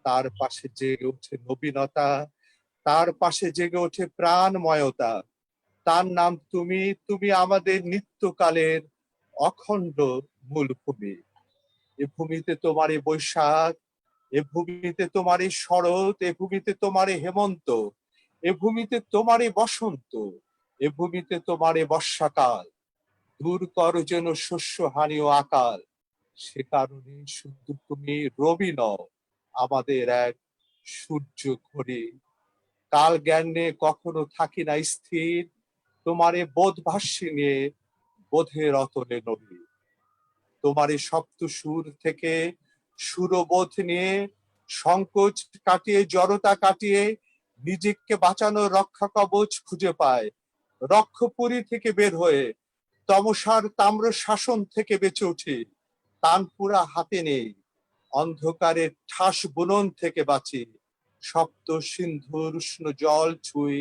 তার পাশে জেগে ওঠে নবীনতা, তার পাশে জেগে ওঠে প্রাণময়তা। তার নাম তুমি। তুমি আমাদের নিত্যকালের অখণ্ড মূল ভূমি। এ ভূমিতে তোমারই বৈশাখ, এ ভূমিতে তোমারই শরৎ, এ ভূমিতে তোমারই হেমন্ত, এ ভূমিতে তোমারই বসন্ত, এ ভূমিতে তোমারই বর্ষাকাল। দূর কর যেন শস্য হানি ও আকাল। সে কারণে শুধু তুমি রবি নও, আমাদের এক সূর্য ঘড়ি। কাল জ্ঞানে কখনো থাকি না স্থির, তোমারে বোধ ভাষ্যে নিয়ে বোধের অতলে নড়ি। তোমারই সপ্ত সুর থেকে সুরবোধ নিয়ে সংকোচ কাটিয়ে জড়তা কাটিয়ে নিজেকে বাঁচানোর রক্ষা কবচ খুঁজে পায়। রক্ষপুরী থেকে বের হয়ে তমসার তাম্র শাসন থেকে বেঁচে উঠি। তানপুরা হাতে নেই, অন্ধকারের ঠাস বুনন থেকে বাঁচি। সপ্ত সিন্ধুর উষ্ণ জল ছুঁই,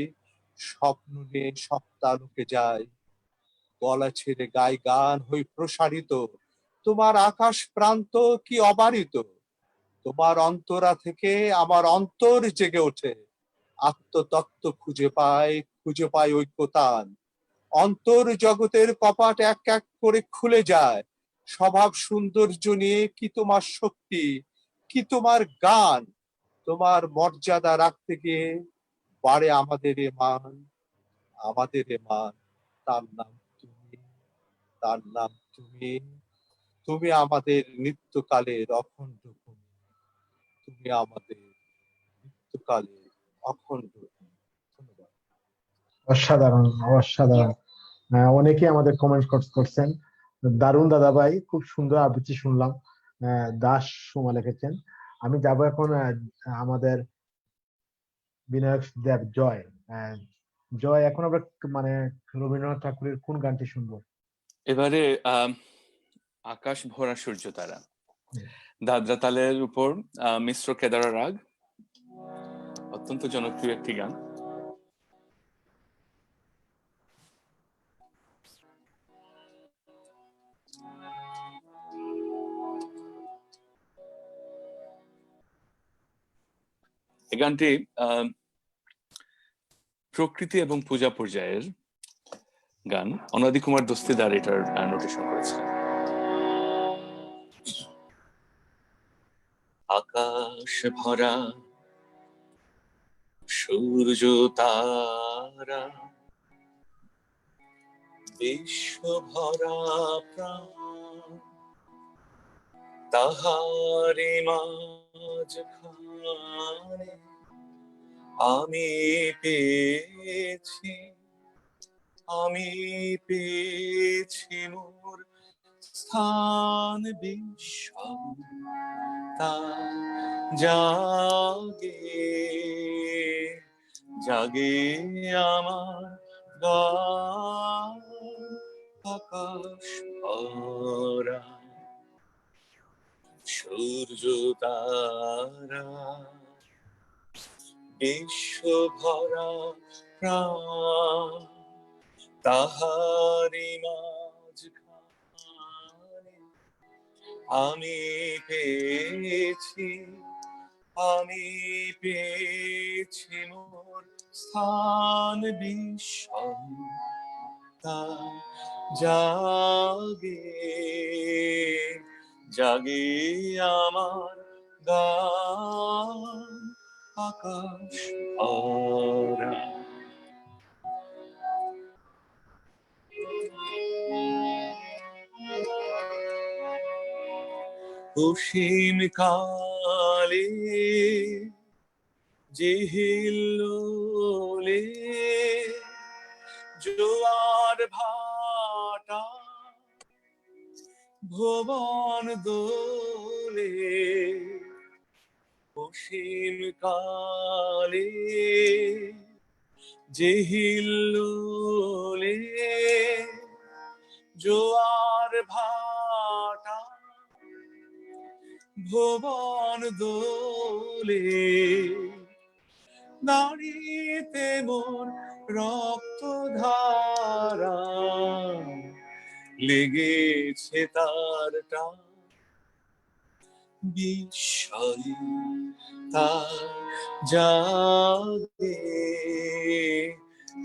স্বপ্ন নিয়ে সপ্তালোকে যায়। গলা ছেড়ে গায় গান হই প্রসারিত, তোমার আকাশ প্রান্ত কি অবারিত। তোমার অন্তরা থেকে আমার অন্তর জেগে ওঠে। আত্মতত্ত্ব খুঁজে পায় ঐক্যতান। অন্তর জগতের কপাট এক এক করে খুলে যায়। স্বভাব সৌন্দর্য নিয়ে কি তোমার শক্তি, কি তোমার গান। তোমার মর্যাদা রাখতে গিয়ে বাড়ে আমাদের এ মান, আমাদের এ মান। তার নাম তুমি, তার নাম তুমি। তুমি আমাদের নিত্যকালের অখণ্ড ভূমি, তুমি আমাদের নিত্যকালের অখণ্ড ভূমি। ধন্যবাদ। অসাধারণ, অসাধারণ। অনেকে আমাদের কমেন্ট করছেন। দারুণ দাদা ভাই, খুব সুন্দর আবৃত্তি শুনলাম। দাস সুমা লিখেছেন। আমি যাব এখন আমাদের বিনায়ক দেব জয়। জয়, এখন আমরা মানে রবীন্দ্রনাথ ঠাকুরের কোন গানটি শুনবো? এবারে আকাশ ভরা সূর্য তারা, দাদরা তালের উপর মিশ্র কেদারা রাগ, অত্যন্ত জনপ্রিয় একটি গান। এই গানটি প্রকৃতি এবং পূজা পর্যায়ের গান। অনাদি কুমার দস্তিদার এটার নোটেশন করেছিলেন। আকাশ ভরা সূর্য তারা, বিশ্ব ভরা প্রাণ, তাহারি মাঝখানে আমি পেয়েছি মোর স্থান। বিশ্ব তা জাগে আমার গান। আকাশ ভরা সূর্য তারা, বিশ্ব ভরা প্রাণ, তাহারি মাঝখানে আমি পেয়েছি মোর স্থান। বিষম তা জাগে আমার গান। আকাশ ভরা। অসীম কালে যে হিল্লোলে জোয়ার ভাটা ভুবন দোলে, অসীম কালে যে হিল্লোলে জোয়ার ভাটা ভুবন দোলে, দাঁড়িতে মোর রক্ত ধারা লেগেছে তার টান, বিস্ময় তার জাগে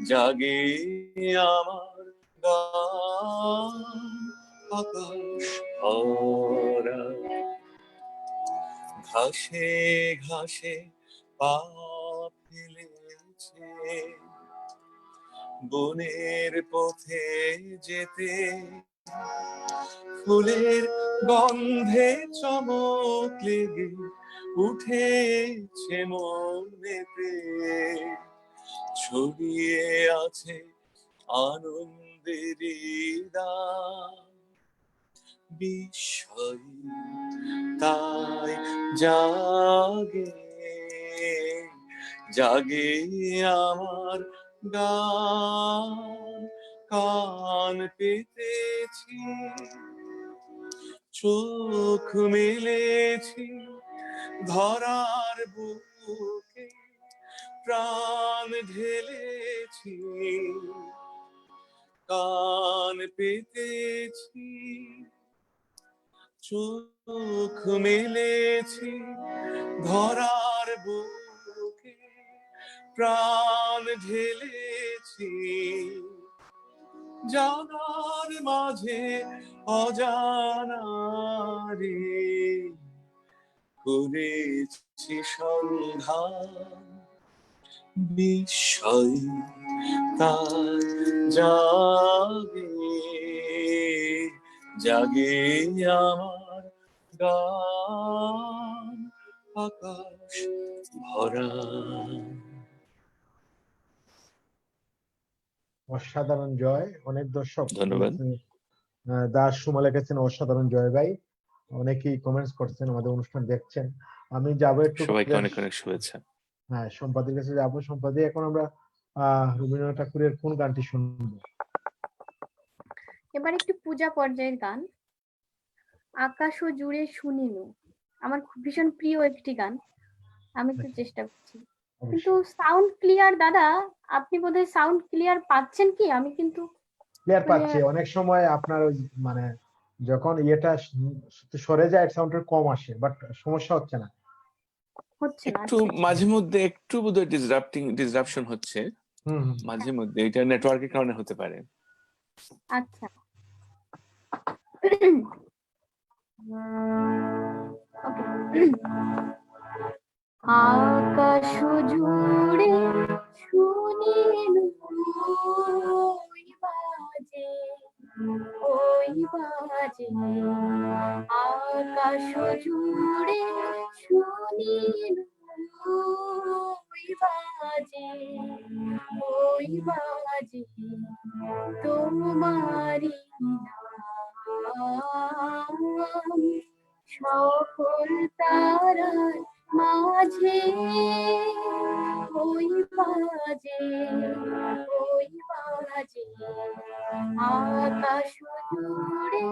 জাগে আমার গান, আকাশ ভরা ঘাসে ঘাসে পা ফেলেছে, বনের পথে যেতে ফুলের গন্ধে চমক লেগে উঠেছে মনেতে, ছড়িয়ে আছে আনন্দের দান, বিস্ময় তাই জাগে জাগে আমার গান, কান পেতেছি চোখ মেলেছি ধরার বুকে, প্রাণ ঢেলেছি কান পেতেছি চোখ মেলেছি ধরার বুকে, প্রাণ ঢেলেছি জানার মাঝে অজানারে, করেছি সন্ধান, বিস্ময় তার জাগে জাগে আমার গান, আকাশ ভরা। অসাধারণ জয়, অনেক দর্শক ধন্যবাদ। দাস সুমা লিখেছেন অসাধারণ জয় ভাই, অনেকেই কমেন্টস করছেন, আমাদের অনুষ্ঠান দেখছেন। আমি যাবো একটু, সবাইকে অনেক অনেক শুভেচ্ছা। হ্যাঁ সম্পাদের কাছে যাবো। সম্পাদি, এখন আমরা রবীন্দ্রনাথ ঠাকুরের কোন গানটি শুনবো? এবার একটু পূজা পর্যায়ের গান, আকাশ ও জুড়ে শুনিনু। আমার খুব ভীষণ প্রিয় একটি গান, আমি একটু চেষ্টা করছি, কিন্তু সাউন্ড ক্লিয়ার। দাদা, আপনি বোধহয় সাউন্ড ক্লিয়ার পাচ্ছেন কি? আমি কিন্তু ক্লিয়ার পাচ্ছি। অনেক সময় আপনার ওই মানে যখন ইয়েটা সরে যায় সাউন্ডের কম আসে, বাট সমস্যা হচ্ছে না। হচ্ছে না। একটু মাঝে মধ্যে একটু বোধহয় ডিসরাপশন হচ্ছে মাঝে মধ্যে, এটা নেটওয়ার্কের কারণে হতে পারে। আচ্ছা, আকাশ জুড়ে শুনিনু ওই বাজে আকাশ জুড়ে শুনিনু ওই বাজে তোমারি নাম, সকল তারার মাঝে ওই বাজে আকাশ জুড়ে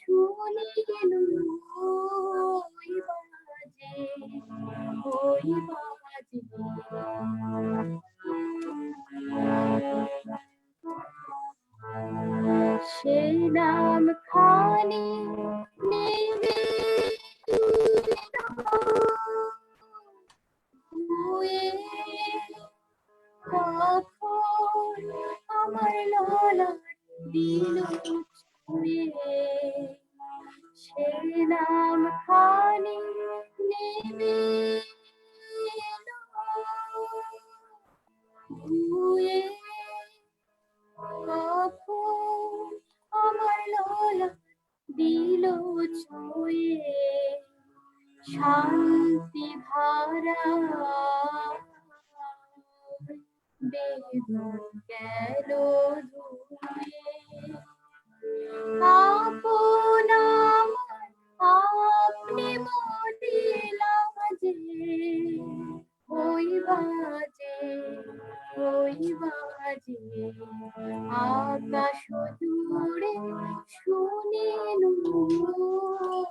শুনিনু ওই বাজে সেই নাম খানি নেবে কখন আমার ললাট দিল ছুঁয়ে, সেই নাম খানি নেবে শান্তি ধারা বেদন গেল ধুয়ে আপন আমার আপনি মরিলাম যে ওই বাজে আকাশ জুড়ে শুনিল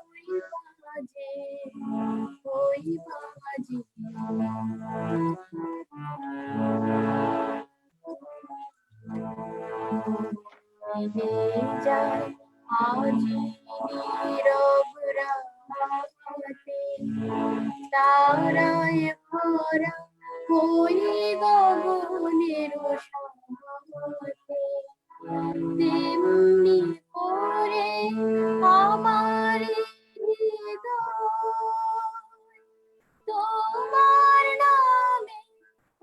ওই বাজে যায় আজি নীরব রাতে তারায় ভরা ওই গগনের সাথে তেমনি করে আমার হৃদয় তোমার নামে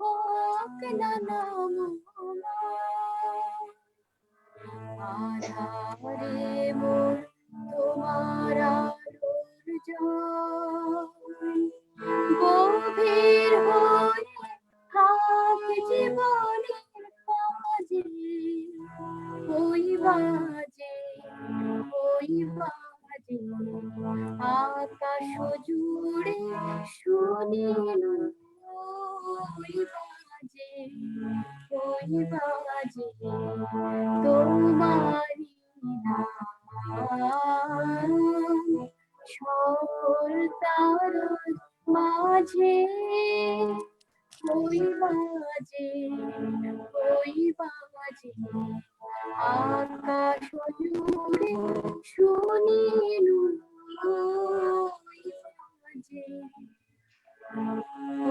হোক না নাম আধারে মোর তোমার আলোর জয় গভীর হয়ে থাক জীবনের কাজে ওই বাজে আকাশ জুড়ে শুনিল ওই বাজে তোমারি নাম সকল তার মাঝে ওই বাজে আকাশ জুড়ে শুনিল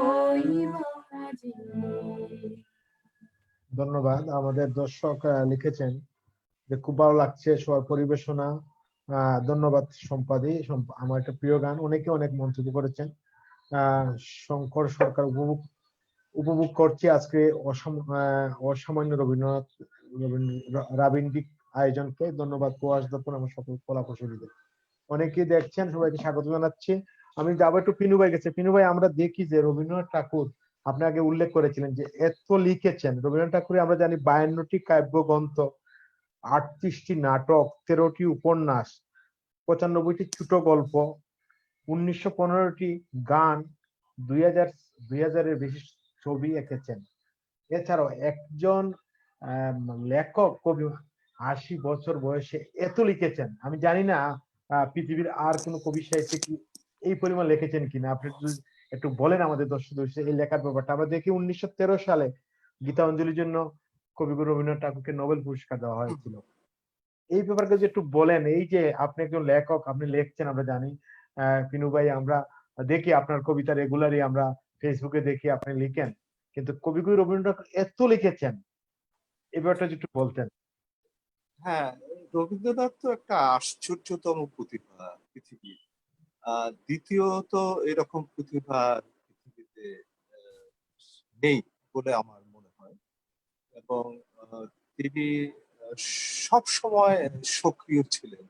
ওই বাজে ধন্যবাদ। আমাদের দর্শক লিখেছেন যে খুব ভালো লাগছে সবার পরিবেশনা। ধন্যবাদ সম্পাদি, আমার একটা প্রিয় গান। অনেকে অনেক মন্তব্য করেছেন। শঙ্কর সরকার উপভোগ করছি আজকে অসামান্য রবীন্দ্রনাথ রাবীন্দ্রিক আয়োজনকে। ধন্যবাদ প্রয়াস দর্পণ আমার সকল কলাকুশলীদের। অনেকেই দেখছেন, সবাইকে স্বাগত জানাচ্ছি। আমি যাবো একটু পিনু ভাই কাছে। পিনু ভাই, আমরা দেখি যে রবীন্দ্রনাথ ঠাকুর, আপনি আগে উল্লেখ করেছিলেন যে এত লিখেছেন। রবীন্দ্রনাথ ঠাকুর আমরা জানি 52টি কাব্যগ্রন্থ, 38টি নাটক, 13টি উপন্যাস, 95টি ছোট গল্প, 1915টি গান, 2000-এর বেশি ছবি এঁকেছেন। এছাড়াও একজন লেখক কবি 80 বছর বয়সে এত লিখেছেন। আমি জানি না পৃথিবীর আর কোন কবি সাহিত্যিক এই পরিমাণ লিখেছেন কিনা। আপনি একটু বলেন আমাদের দর্শকদের এই লেখার ব্যাপারটা। আমরা দেখি 1913 সালে গীতাঞ্জলির জন্য কবিগুরু রবীন্দ্রনাথ ঠাকুরকে নোবেল পুরস্কার দেওয়া হয়েছিল। এই ব্যাপারটা যে একটু বলেন। এই যে আপনি একজন লেখক, আপনি লিখছেন আমরা জানি। পিনু ভাই, আমরা দেখি আপনার কবিতা রেগুলারই, আমরা ফেসবুকে দেখি আপনি লিখেন, কিন্তু কবিগুরু রবীন্দ্রনাথ এত লিখেছেন, এই ব্যাপারটা যদি একটু বলতেন। হ্যাঁ, রবীন্দ্রনাথ তো একটা আশ্চর্যতম প্রতিভা পৃথিবীর। দ্বিতীয়ত এরকম প্রতিভা পৃথিবীতে নেই বলে আমার মনে হয়। এবং তিনি সব সময় সক্রিয় ছিলেন।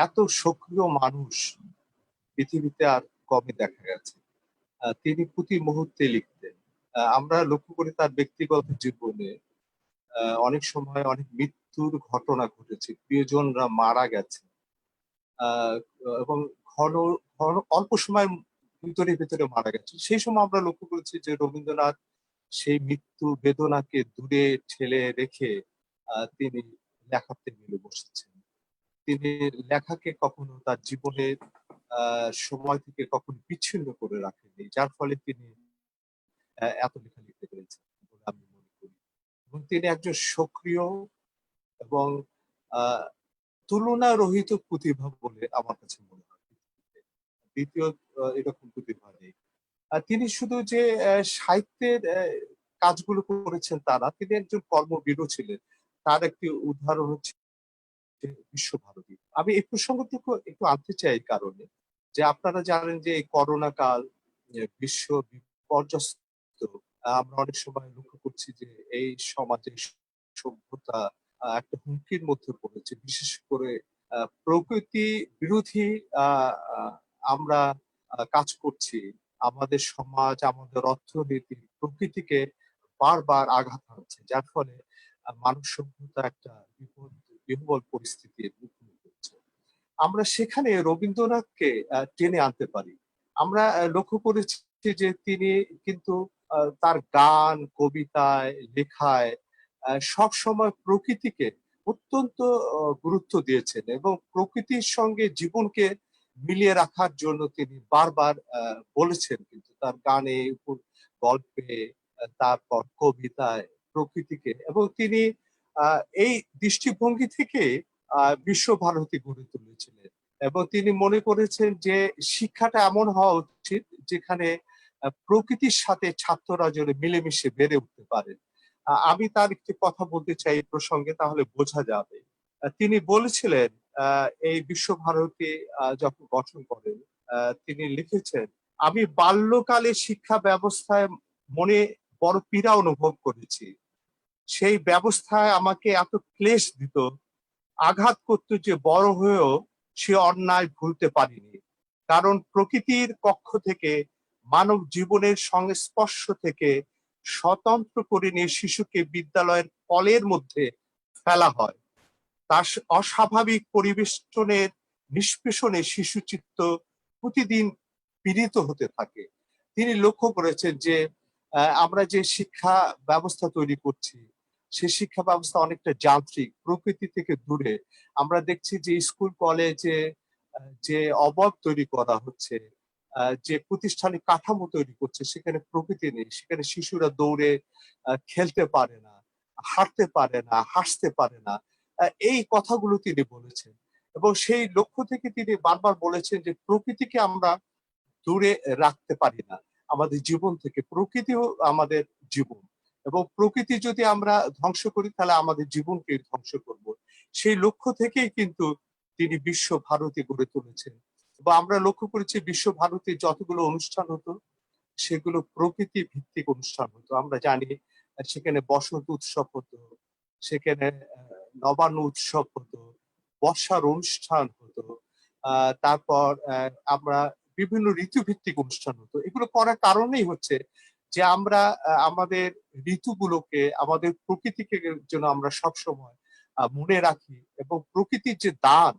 এত সক্রিয় মানুষ পৃথিবীতে আর কমই দেখা গেছে। তিনি প্রতি মুহূর্তে লিখতেন। আমরা লক্ষ্য করি তার ব্যক্তিগত জীবনে অনেক সময় অনেক মৃত্যুর ঘটনা ঘটেছে, প্রিয়জনরা মারা গেছে, এবং ঘন ঘন অল্প সময়ের ভিতরে মারা গেছে। সেই সময় আমরা লক্ষ্য করেছি যে রবীন্দ্রনাথ সেই মৃত্যু বেদনাকে দূরে ঠেলে রেখে তিনি লেখার টেবিলে বসেছেন। তিনি লেখাকে কখনো তার জীবনের সময় থেকে কখনো বিচ্ছিন্ন করে রাখেননি, যার ফলে তিনি এত লেখা লিখতে পেরেছেন বলে আমি মনে করি। এবং তিনি একজন সক্রিয় এবং তুলনা রহিত প্রতিভা বলে আমার কাছে মনে হয়। দ্বিতীয় এরকম প্রতিভা নেই। তিনি শুধু যে সাহিত্যের কাজগুলো করেছেন তা না, তিনি একজন কর্মবীরও ছিলেন। তার একটি উদাহরণ হচ্ছে বিশ্বভারতী। আমি এই প্রসঙ্গটুকু একটু আনতে চাই এই কারণে যে আপনারা জানেন যে এই করোনা কাল বিশ্ব বিপর্যস্ত। আমরা অনেক সময় লক্ষ্য করছি যে এই সমাজে সভ্যতা একটা হুমকির মধ্যে পড়েছে। বিশেষ করে প্রকৃতি বিরোধী আমরা কাজ করছি, আমাদের সমাজ, আমাদের অর্থনীতি প্রকৃতিকে বারবার আঘাত হানছে, যার ফলে মানব সভ্যতা একটা বিহ্বল পরিস্থিতির মুখোমুখি হচ্ছে। আমরা সেখানে রবীন্দ্রনাথকে টেনে আনতে পারি। আমরা লক্ষ্য করেছি যে তিনি কিন্তু তার গান, কবিতায়, লেখায় সব সময় প্রকৃতিকে অত্যন্ত গুরুত্ব দিয়েছেন এবং প্রকৃতির সঙ্গে জীবনকে মিলিয়ে রাখার জন্য তিনি বারবার বলেছেন, কিন্তু তার গানে, গল্পে, তারপর কবিতায় প্রকৃতিকে, এবং তিনি এই দৃষ্টিভঙ্গি থেকে বিশ্বভারতী গড়ে তুলেছিলেন এবং তিনি মনে করেছেন যে শিক্ষাটা এমন হওয়া উচিত যেখানে প্রকৃতির সাথে ছাত্ররা যেন মিলেমিশে বেড়ে উঠতে পারে। আমি তার একটি কথা বলতে চাই এই প্রসঙ্গে, তাহলে বোঝা যাবে। তিনি বলেছিলেন এই বিশ্বভারতী যখন গঠন করেন, তিনি লিখেছেন, আমি বাল্যকালে শিক্ষা ব্যবস্থায় মনে বড় পীড়া অনুভব করেছি। সেই ব্যবস্থায় আমাকে এত ক্লেশ দিত, আঘাত করত যে বড় হয়েও সে অন্যায় ভুলতে পারিনি। কারণ প্রকৃতির পক্ষ থেকে মানব জীবনের সংস্পর্শ থেকে স্বতন্ত্র করে নিয়ে শিশুকে বিদ্যালয়ের কলের মধ্যে ফেলা হয়। তার অস্বাভাবিক পরিবেষ্টনের নিষ্পেষণে শিশু চিত্ত প্রতিদিন পীড়িত হতে থাকে। তিনি লক্ষ্য করেছেন যে আমরা যে শিক্ষা ব্যবস্থা তৈরি করছি, সে শিক্ষা ব্যবস্থা অনেকটা যান্ত্রিক, প্রকৃতি থেকে দূরে। আমরা দেখছি যে স্কুল কলেজে যে অবয়ব তৈরি করা হচ্ছে, যে প্রতিষ্ঠানিক কাঠামো তৈরি করছে, সেখানে প্রকৃতি নেই। সেখানে শিশুরা দৌড়ে খেলতে পারে না, হাঁটতে পারে না, হাসতে পারে না। এই কথাগুলো তিনি বলেছেন এবং সেই লক্ষ্য থেকে তিনি বারবার বলেছেন যে প্রকৃতিকে আমরা দূরে রাখতে পারি না আমাদের জীবন থেকে। প্রকৃতিও আমাদের জীবন এবং প্রকৃতি যদি আমরা ধ্বংস করি তাহলে আমাদের জীবনকে ধ্বংস করব। সেই লক্ষ্য থেকেই কিন্তু তিনি বিশ্বভারতী গড়ে তুলেছেন এবং আমরা লক্ষ্য করেছি বিশ্বভারতীর যতগুলো অনুষ্ঠান হতো সেগুলো প্রকৃতি ভিত্তিক অনুষ্ঠান হতো। আমরা জানি সেখানে বসন্ত উৎসব হতো, সেখানে নবান্ন উৎসব হতো, বর্ষার অনুষ্ঠান হতো, তারপর আমরা বিভিন্ন ঋতুভিত্তিক অনুষ্ঠান হতো। এগুলো করার কারণেই হচ্ছে যে আমরা আমাদের ঋতুগুলোকে, আমাদের প্রকৃতিকে যেন আমরা সবসময় মনে রাখি এবং প্রকৃতির যে দান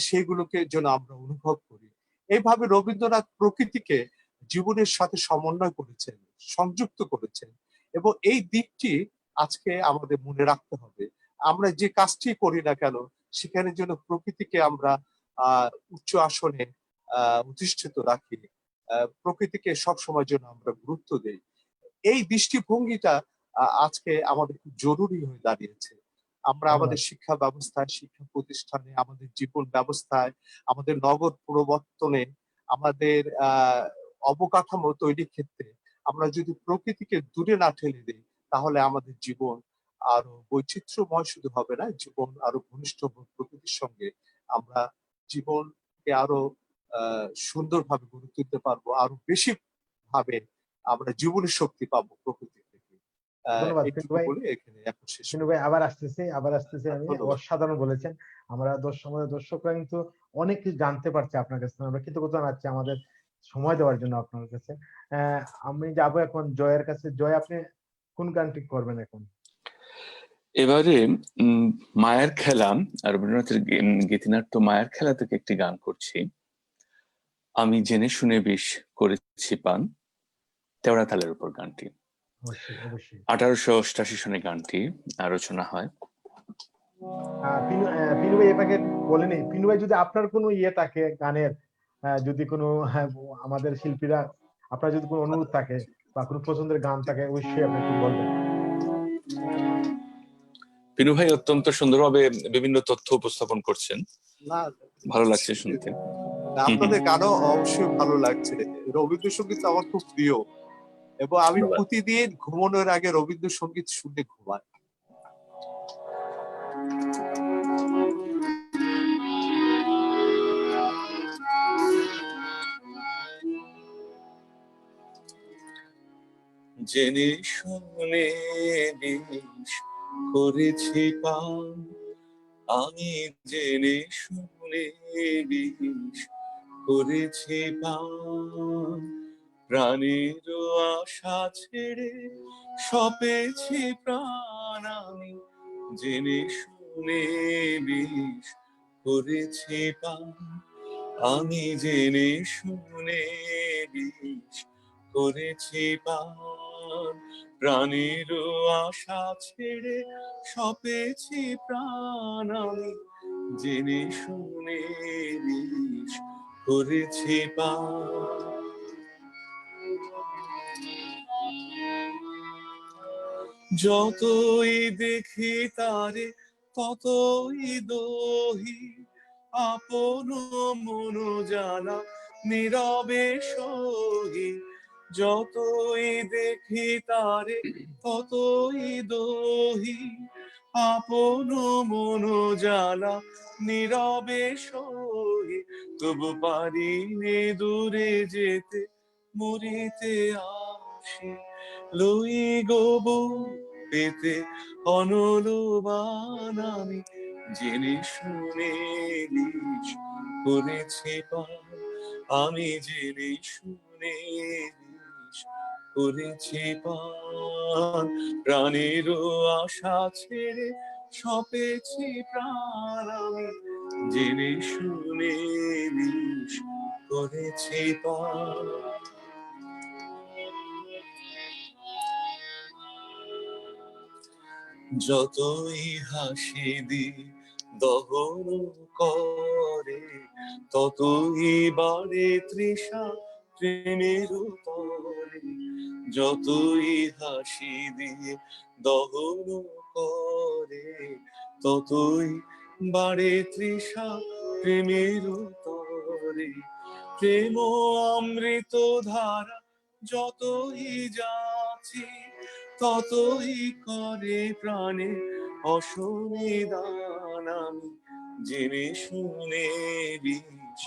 সেগুলোকে যেন আমরা অনুভব করি। এইভাবে রবীন্দ্রনাথ প্রকৃতিকে জীবনের সাথে সমন্বয় করেছেন, সংযুক্ত করেছেন এবং এই দিকটি আজকে আমাদের মনে রাখতে হবে। আমরা যে কাজটি করি না কেন সেখানে যেন প্রকৃতিকে আমরা উচ্চ আসনে অধিষ্ঠিত রাখি, প্রকৃতিকে সবসময় যেন আমরা গুরুত্ব দেই। এই দৃষ্টিভঙ্গিটা আজকে আমাদের খুব জরুরি হয়ে দাঁড়িয়েছে। আমরা আমাদের শিক্ষা ব্যবস্থায়, শিক্ষা প্রতিষ্ঠানে, আমাদের জীবন ব্যবস্থায়, আমাদের নগর প্রবর্তনে, আমাদের অবকাঠামো তৈরির ক্ষেত্রে আমরা যদি প্রকৃতিকে দূরে না ঠেলে দিই তাহলে আমাদের জীবন আরো বৈচিত্র্যময় শুধু হবে না, জীবন আরো ঘনিষ্ঠ প্রকৃতির সঙ্গে আমরা জীবনকে আরো সুন্দরভাবে গড়ে তুলতে পারবো, আরো বেশি ভাবে আমরা জীবনের শক্তি পাবো প্রকৃতি থেকে। ধন্যবাদ এইটুকু ভাই। বলে এখানে এখন শেষ ভাই আবার আসতেছি আমি। ধন্যবাদ। অসাধারণ বলেছেন। আমরা আমাদের দর্শকরা কিন্তু অনেক কিছু জানতে পারছে আপনার কাছে। আমরা কৃতজ্ঞতা জানাচ্ছি আমাদের সময় দেওয়ার জন্য আপনার কাছে। আমি যাবো এখন জয়ের কাছে। জয়, আপনি কোন গানটি করবেন এখন? এবারে মায়ের খেলা, রবীন্দ্রনাথের গীতিনাট্য মায়ের খেলা থেকে একটি গান করছি। আমি জেনে শুনে বিষ করেছি পান, তেওড়া তালের উপর গানটি। অবশ্যই অবশ্যই। 1888 সনে গানটি রচনা হয়। পিনু ভাই এটাকে বলেনি। পিনু ভাই, যদি আপনার কোনো ইয়ে থাকে গানের, যদি কোনো আমাদের শিল্পীরা, আপনার যদি কোনো অনুরোধ থাকে বা কোনো পছন্দের গান থাকে, অবশ্যই আপনি একটু বলবেন। পিনু ভাই অত্যন্ত সুন্দরভাবে বিভিন্ন তথ্য উপস্থাপন করছেন, না, ভালো লাগছে শুনতে। আপনাদের গানও অবশ্যই ভালো লাগছে। রবীন্দ্রসঙ্গীত আমার খুব প্রিয় এবং আমি প্রতিদিন ঘুমানোর আগে রবীন্দ্রসঙ্গীত শুনে ঘুমাই। জেনে শুনে বিষ করেছি পান, আমি জেনে শুনে বিষ করেছে পান, প্রাণের আশা ছেড়ে সপেছে প্রাণ আমি, জেনে শুনে বিষ করেছে পান, আমি জেনে শুনে বিষ করেছি পান, প্রাণের আশা ছেড়ে সপেছি প্রাণ আমি, জেনে শুনে বিষ করেছি পান। যতই দেখি তারে ততই দহি, আপন মন জানা নীরবে সহি, যতই দেখি তারে ততই দহি, আপন মন জানা নীরবে সহি, তবু পারি নে দূরে যেতে মরিতে আসি, লই গো পেতে অনলবান আমি, জেনে শুনে বিষ করেছি পান, আমি জেনে শুনে বিষ করেছি পান, প্রাণের আশা ছেড়ে সপেছি প্রাণ আমি, জেনে শুনে বিষ করেছি পান। যতই হাসি দি দহন করে, ততই বাড়ে তৃষা প্রেমের তরে, যতই হাসি দিয়ে দহন করে, ততই বাড়ে তৃষা প্রেমের তরে, প্রেম অমৃত ধারা যতই যাচ্ছি, ততই করে প্রাণে অসনিদান আমি, জেনে শুনে বিষ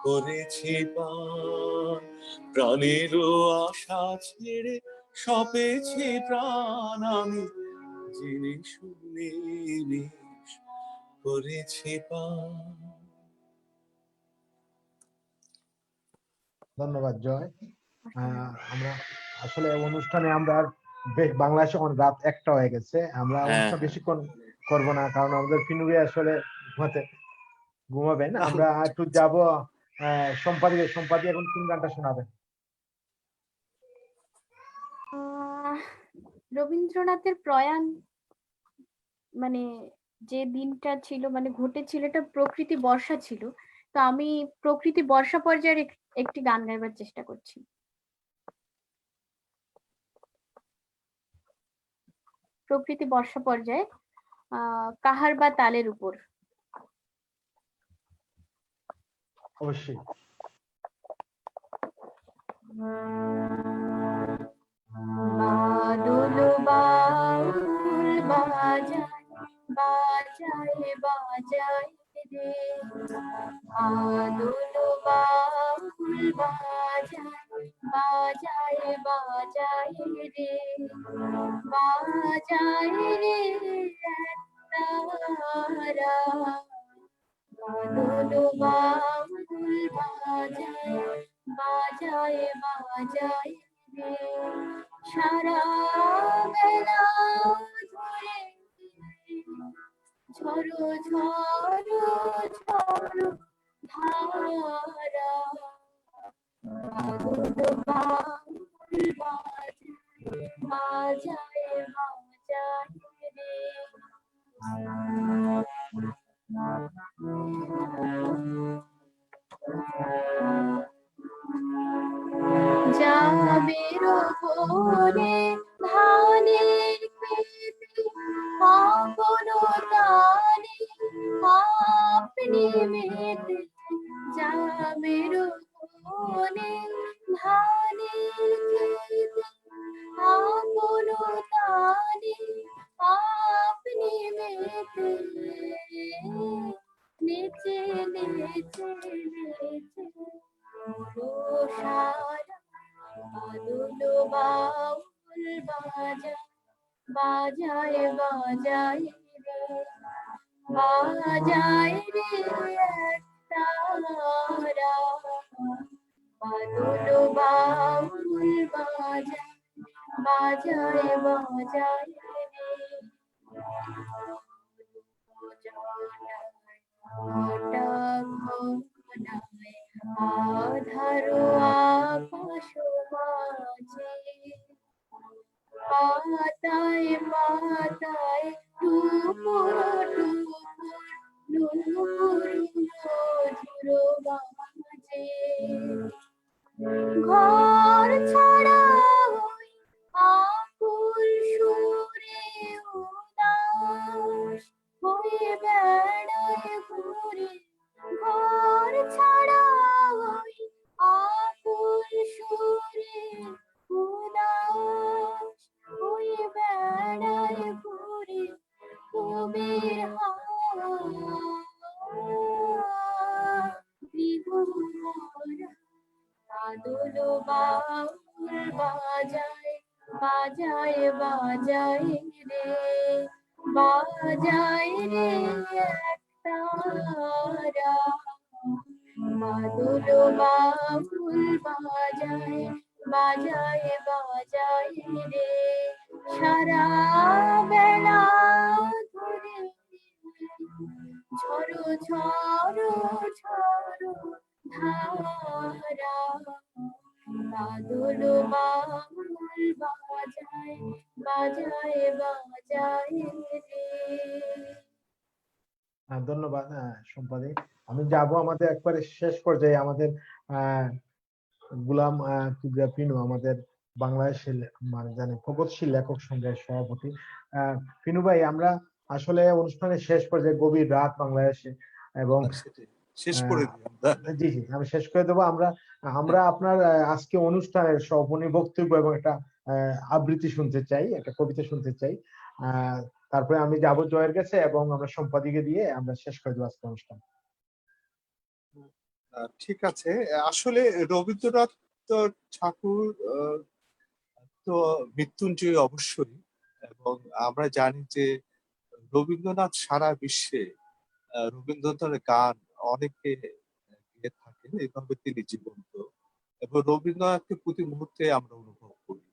করেছি পান, প্রাণের আশা ছেড়ে সপেছি প্রাণ আমি, জেনে শুনে বিষ করেছি পান। ধন্যবাদ জয়। আমরা আসলে অনুষ্ঠানে আমরা বাংলাদেশে এখন রাত 1টা হয়ে গেছে, আমরা অনুষ্ঠান বেশিক্ষণ করবো না, কারণ আমাদের ফিনুরে আসলে ঘুমাবেন। আমরা একটু যাব সম্পাদি এখন 3 গানটা শোনাবেন। রবীন্দ্রনাথের প্রয়াণ মানে যে দিনটা ছিল, মানে ঘটেছিল, এটা প্রকৃতি বর্ষা ছিল। তো আমি প্রকৃতি বর্ষা পর্যায়ের একটি গান গাইবার চেষ্টা করছি। প্রকৃতি বর্ষা পর্যায়ে কাহার বা তালের উপর। অবশ্যই। বাদল বাউল বাজায় বাজায় বাজায় রে, বাদল বাউল বাজায় বাজায় বাজায় রে, বাজায় রে তারা, বাদল বাউল বাজায় বাজায় বাজায় রে, সারা বেলা ধরে ঝরো ঝরো ঝরো ধারা, বাদল বাউল বাজায় বাজায় বাজায় রে। যাবে রোপণে ধানের খেতে, আপন তানে আপনি মেতে, যাবে রোপণে ধানের খেতে, আপন তানে আপনি মেতে, নেচে নেচে নেচে সারা, বাদল বাউল বাজায় বাজায় বাজায় রে, বাজায় রে তারা, বাদল বাউল বাজায় বাজায় বাজায় রে হঠাৎ ঘনায় আধারো আকাশ মাঝে পাতায় পাতায় টুকুর টুকুর নুপুর মধুর বাজে ঘর ছাড়া ওই আকুল সুরে উদাস হয়ে বেড়ায় ঘুরে ঘর ছাড়া ওই আকুল সুরে উদাস হয়ে বেড়ায় ঘুরে কবির বাদল বাউল বাজায় বাজায় বাজায় রে বাজায় রে একতারা বাদল বাউল বাজায় বাজায় বাজায় রে সারা বেলা ধরে ঝড়ো ঝড়ো ঝড়ো ধারা বাদল বাউল বাজায় বাজায় বাজায় রে ধন্যবাদ সম্পাদক। আমি যাব আমাদের একবারে শেষ পর্যায়ে আমাদের গুলাম কিবরিয়া পিনু, আমাদের বাংলাদেশের মানে জানে প্রগতিশীল লেখক সংঘের সভাপতি। পিনু ভাই, আমরা আসলে অনুষ্ঠানের শেষ পর্যায়ে গভীর রাত বাংলাদেশে এবং শেষ করে জি জি আমি শেষ করে দেবো। আমরা আপনার আজকে অনুষ্ঠানের সমাপনী বক্তব্য এবং একটা আবৃত্তি শুনতে চাই, একটা কবিতা শুনতে চাই। তারপরে আমি যাব জয়ের কাছে এবং আমরা সম্পাদিকে দিয়ে আমরা শেষ করে দেবো আজকে অনুষ্ঠান। ঠিক আছে। আসলে রবীন্দ্রনাথ ঠাকুর তো মৃত্যুঞ্জয়ী অবশ্যই, এবং আমরা জানি যে রবীন্দ্রনাথ সারা বিশ্বে রবীন্দ্রনাথের গান অনেকে গেয়ে থাকেন, এইভাবে তিনি জীবন্ত, এবং রবীন্দ্রনাথকে প্রতি মুহূর্তে আমরা অনুভব করি।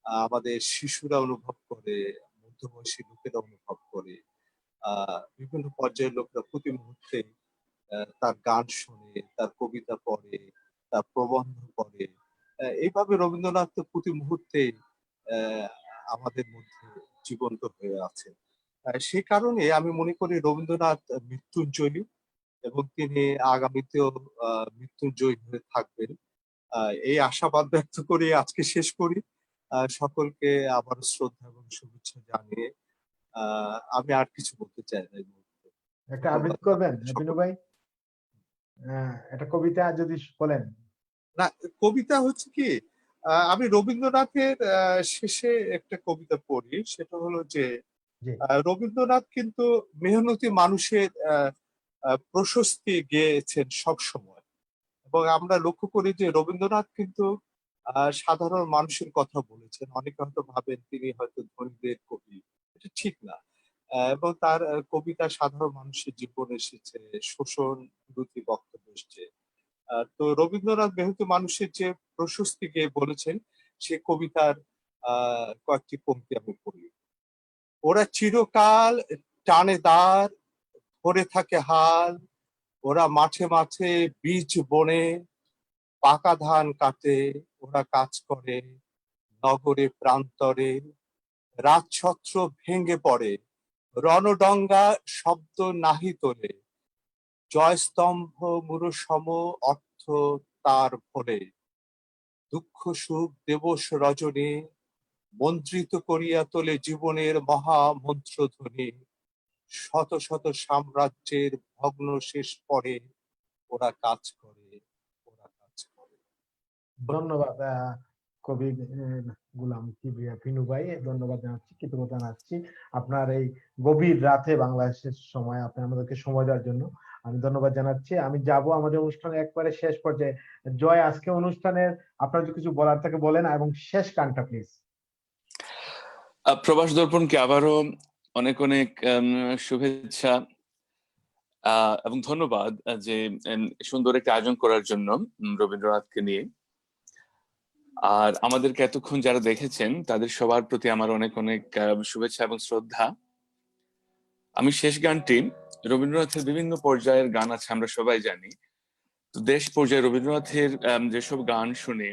আমাদের শিশুরা অনুভব করে, মধ্যবয়সী লোকেরা অনুভব করে, বিভিন্ন পর্যায়ের লোকরা প্রতি মুহূর্তে তার গান শুনে, তার কবিতা পড়ে, তার প্রবন্ধ পড়ে। এইভাবে রবীন্দ্রনাথ তো প্রতি মুহূর্তে আমাদের মধ্যে জীবন্ত হয়ে আছে। সেই কারণে আমি মনে করি রবীন্দ্রনাথ মৃত্যুঞ্জয়ী, এবং তিনি আগামীতেও মৃত্যুঞ্জয়ী হয়ে থাকবেন। এই আশাবাদ ব্যক্ত করে আজকে শেষ করি। সকলকে আবার শ্রদ্ধা এবং শুভেচ্ছা জানিয়ে আমি আর কিছু বলতে চাই না। একটা আবৃত্তি করবেন পিনু ভাই? একটা কবিতা যদি বলেন। না, কবিতা হচ্ছে কি, আমি রবীন্দ্রনাথের শেষে একটা কবিতা পড়ি, সেটা হলো যে রবীন্দ্রনাথ কিন্তু মেহনতি মানুষের প্রশস্তি গেয়েছেন সব সময়, এবং আমরা লক্ষ্য করি যে রবীন্দ্রনাথ কিন্তু সাধারণ মানুষের কথা বলেছেন। অনেকে হয়তো ভাবেন তিনি হয়তো ধনীদের কবি, এটা ঠিক না। এবং তার কবিতা সাধারণ মানুষের জীবনে এসেছে, শোষণ বিরোধী বক্তব্য এসেছে। তো রবীন্দ্রনাথ মেহনতি মানুষের যে প্রশস্তি গেয়ে বলেছেন, সে কবিতার কয়েকটি পংক্তি আমি পড়ি। ওরা চিরকাল টানে দাঁড়, ধরে থাকে হাল, ওরা মাঠে মাঠে বীজ বনে, পাকা ধান কাটে, ওরা কাজ করে নগরে প্রান্তরে, রাজছত্র ভেঙে পড়ে, রণডঙ্গা শব্দ নাহি তোলে, জয়স্তম্ভ মুরসম অর্থ তার ভরে, দুঃখ সুখ দিবস রজনী, মন্ত্রিত করিয়া তোলে জীবনের মহামন্ত্র ধ্বনি, শত শত সাম্রাজ্যের ভগ্ন শেষ পরে, ওরা কাজ করে, ওরা কাজ করে। ধন্যবাদ কবি গুলাম কিবরিয়া পিনু ভাই, ধন্যবাদ জানাচ্ছি, কৃতজ্ঞতা জানাচ্ছি আপনার এই গভীর রাতে বাংলাদেশের সময় আপনি আমাদেরকে সময় দেওয়ার জন্য আমি ধন্যবাদ জানাচ্ছি। আমি যাব আমাদের অনুষ্ঠানের একবারে শেষ পর্যায়ে। জয়, আজকে অনুষ্ঠানের আপনার যদি কিছু বলার থাকে বলেন, এবং শেষ গানটা প্লিজ। প্রবাস দর্পণকে আবারও অনেক অনেক শুভেচ্ছা। এবং ধন্যবাদ যে সুন্দর একটা আয়োজন করার জন্য রবীন্দ্রনাথকে নিয়ে। আর আমাদেরকে এতক্ষণ যারা দেখেছেন তাদের সবার প্রতি আমার অনেক অনেক শুভেচ্ছা এবং শ্রদ্ধা। আমি শেষ গানটি, রবীন্দ্রনাথের বিভিন্ন পর্যায়ের গান আছে আমরা সবাই জানি, তো দেশ পর্যায়ে রবীন্দ্রনাথের যেসব গান শুনে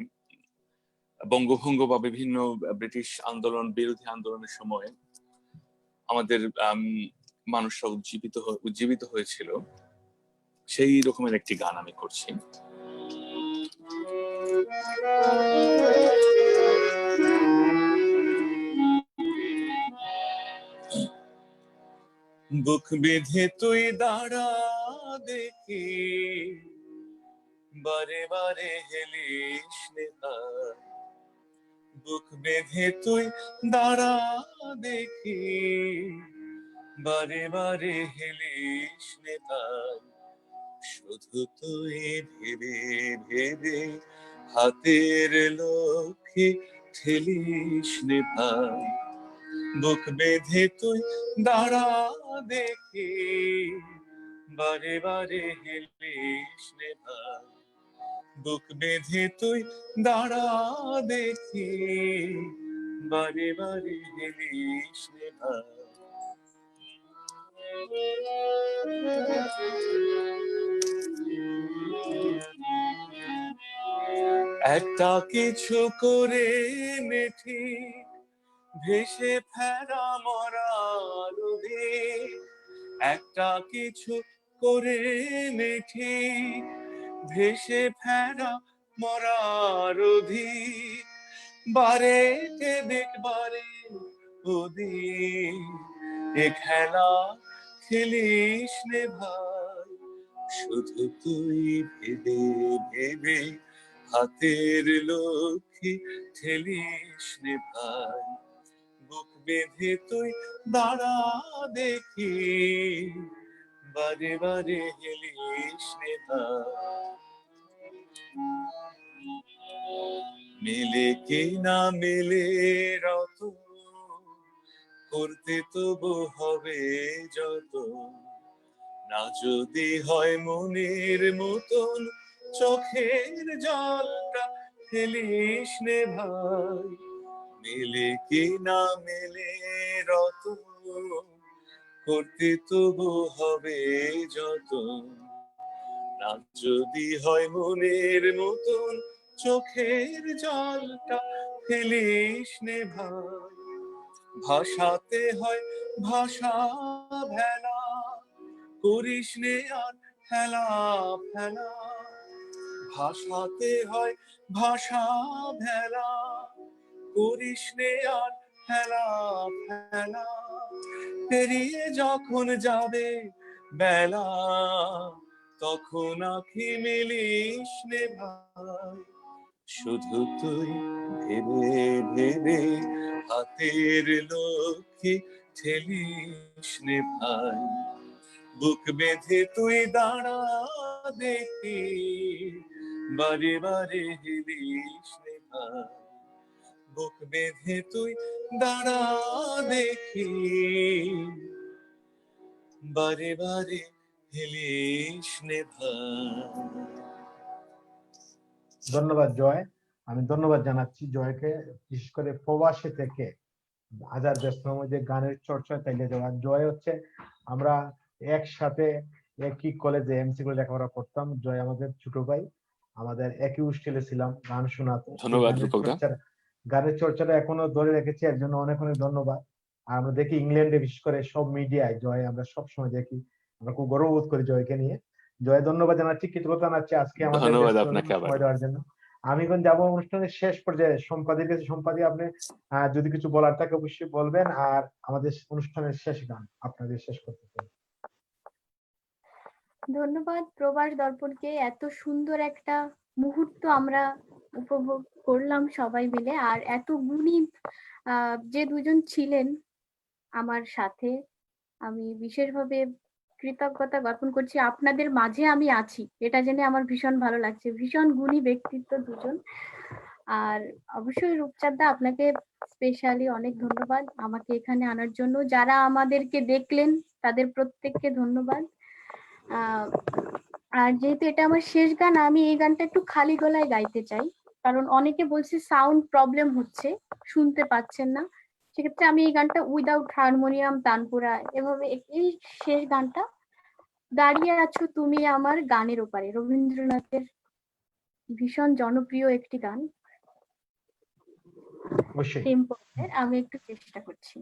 বঙ্গভঙ্গ বা বিভিন্ন ব্রিটিশ আন্দোলন, বিরোধী আন্দোলনের সময় আমাদের মানুষরা উজ্জীবিত হয়েছিল, সেই রকমের একটি গান আমি করছি। বুক বেঁধে তুই দাঁড়া দেখি, বারে বারে হেলিস নেতা। বুক বেঁধে তুই দাঁড়া দেখি, বারে বারে হেলিস নেতা। শুধু তুই ভেবে ভেবে হাতের লক্ষ্যে ঠেলিস নে ভাই। বুক বেঁধে তুই দাঁড়া দেখি, বারে বারে হেলিস নে ভাই। বুক বেঁধে তুই দাঁড়া দেখি, বারে বারে হেলিস নে ভাই। একটা কিছু করে মেঠি, ভেসে ফেরা মরার অধিক। একটা কিছু করে মেঠি, ভেসে ফেরা মরার অধিক। বারে কে দেখবারে ওদিক, এ খেলা খেলিস নে ভাই। শুধু তুই ভেবে ভেবে হাতের লক্ষ্যে ঠেলিস নে ভাই। বুক বেঁধে তুই দাঁড়া দেখি, বারে বারে হেলিস নে ভাই। মেলে কি না মেলে রত, করতে তবু হবে যত। না যদি হয় মনের মতন, চোখের জলটা ফেলিস নে ভাই। মেলে কি না মেলে রত, করতে তবু হবে যত। না যদি হয় মনের মতন, চোখের জলটা ফেলিস নে ভাই। ভাষাতে হয় ভাষা ভেলা, করিস নে আর ফেলা ফেলা। ভাষাতে হয় ভাষা ভেলা, করিস নে আর ফেলা ফেলা। পেরিয়ে যখন যাবে বেলা, তখন আঁখি মেলিস নে ভাই। শুধু তুই ভেবে ভেবে হাতের লক্ষ্যে ঠেলিস নে ভাই। বুক বেঁধে তুই দাঁড়া দেখি, বারে বারে হেলিস নে ভাই। বুক বেঁধে তুই দাঁড়া দেখি, বারে বারে হেলিস নে ভাই। ধন্যবাদ জয়। আমি ধন্যবাদ জানাচ্ছি জয়কে, বিশেষ করে প্রবাসে থেকে হাজার ব্যস্ততার মধ্যে গানের চর্চায় চালিয়ে যাওয়া। জয় হচ্ছে, আমরা একসাথে একই কলেজে এমসি কলেজে লেখাপড়া করতাম। জয় আমাদের ছোট ভাই, আমাদের একই হোস্টেলে ছিলাম, গান শোনাতো। ধন্যবাদ রূপকদা। গানের চর্চাটা এখনো ধরে রেখেছি, এর জন্য অনেক অনেক ধন্যবাদ। আর আমরা দেখি ইংল্যান্ডে বিশেষ করে সব মিডিয়ায় জয় আমরা সব সময় দেখি, আমরা খুব গর্ববোধ করি জয়কে নিয়ে। জয় ধন্যবাদ জানাচ্ছি, কৃতজ্ঞতা জানাচ্ছি আজকে আমাদের ধন্যবাদ আপনাকে আবার সময় দেওয়ার জন্য। আমি এখন যাবো অনুষ্ঠানের শেষ পর্যায়ে সম্পাদীর কাছে। সম্পাদী, আপনি যদি কিছু বলার থাকে অবশ্যই বলবেন, আর আমাদের অনুষ্ঠানের শেষ গান আপনাদের শেষ করতে চাই। ধন্যবাদ প্রবাস দর্পণকে, এত সুন্দর একটা মুহূর্ত আমরা উপভোগ করলাম সবাই মিলে। আর এত গুণী যে দুজন ছিলেন আমার সাথে, আমি বিশেষভাবে কৃতজ্ঞতা জ্ঞাপন করছি। আপনাদের মাঝে আমি আছি, এটা জেনে আমার ভীষণ ভালো লাগছে। ভীষণ গুণী ব্যক্তিত্ব দুজন। আর অবশ্যই রূপচাঁদদা, আপনাকে স্পেশালি অনেক ধন্যবাদ আমাকে এখানে আনার জন্য। যারা আমাদেরকে দেখলেন তাদের প্রত্যেককে ধন্যবাদ। আহ, আর যেহেতু এটা আমার শেষ গান, আমি এই গানটা একটু খালি গলায় গাইতে চাই, কারণ অনেকে বলছে সাউন্ড প্রবলেম হচ্ছে, শুনতে পাচ্ছেন না। সেক্ষেত্রে আমি এই গানটা উইদাউট হারমোনিয়াম, তানপুরা, এভাবে এই শেষ গানটা, দাঁড়িয়ে আছো তুমি আমার গানের ওপারে, রবীন্দ্রনাথের ভীষণ জনপ্রিয় একটি গান, অবশ্যই। টেম্পোর, আমি একটু চেষ্টা করছি।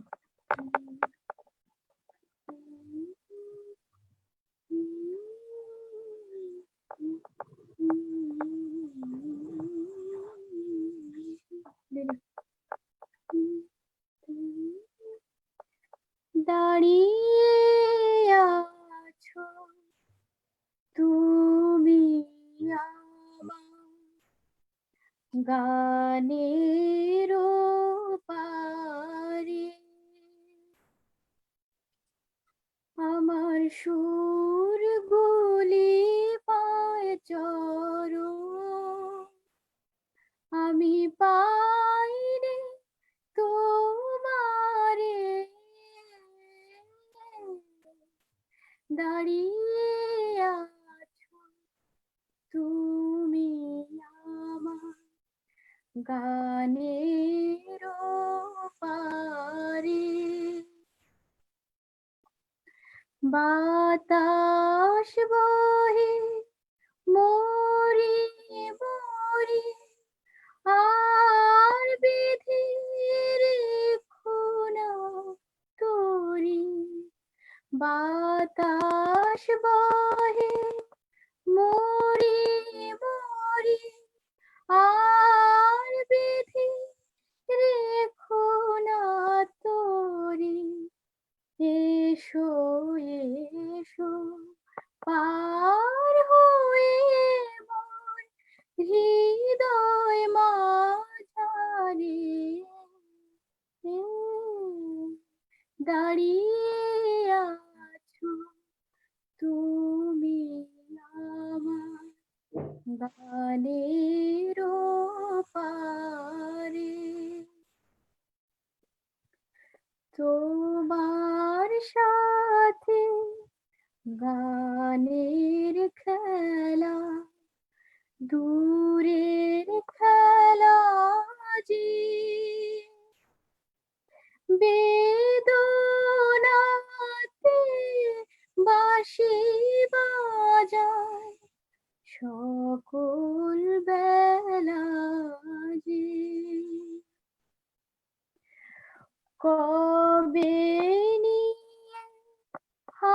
দাঁড়িয়ে আছো তুমি আমার গানের পারে, আমার সুর গুলি পায় চরো, আমি পাইনি তোমারে, দাঁড়িয়ে আছো তুমি আমার গানের পারে, বাতাস বহে মরি মরি, আর বিধি রেখো না তোরি, বাতাস বহে মরি মরি, আর বিধি রেখো না তোরি, এসো এসো পার হয়ে মন হৃদয় মাঝারে, দাঁড়িয়ে আছো তুমি আমার গানের পারে, তোমার সাথে গানের খেলা, দূরের খেলা যে, বেদনাতে বাঁশি বাজায় সকল বেলা যে, কবে নিয়ে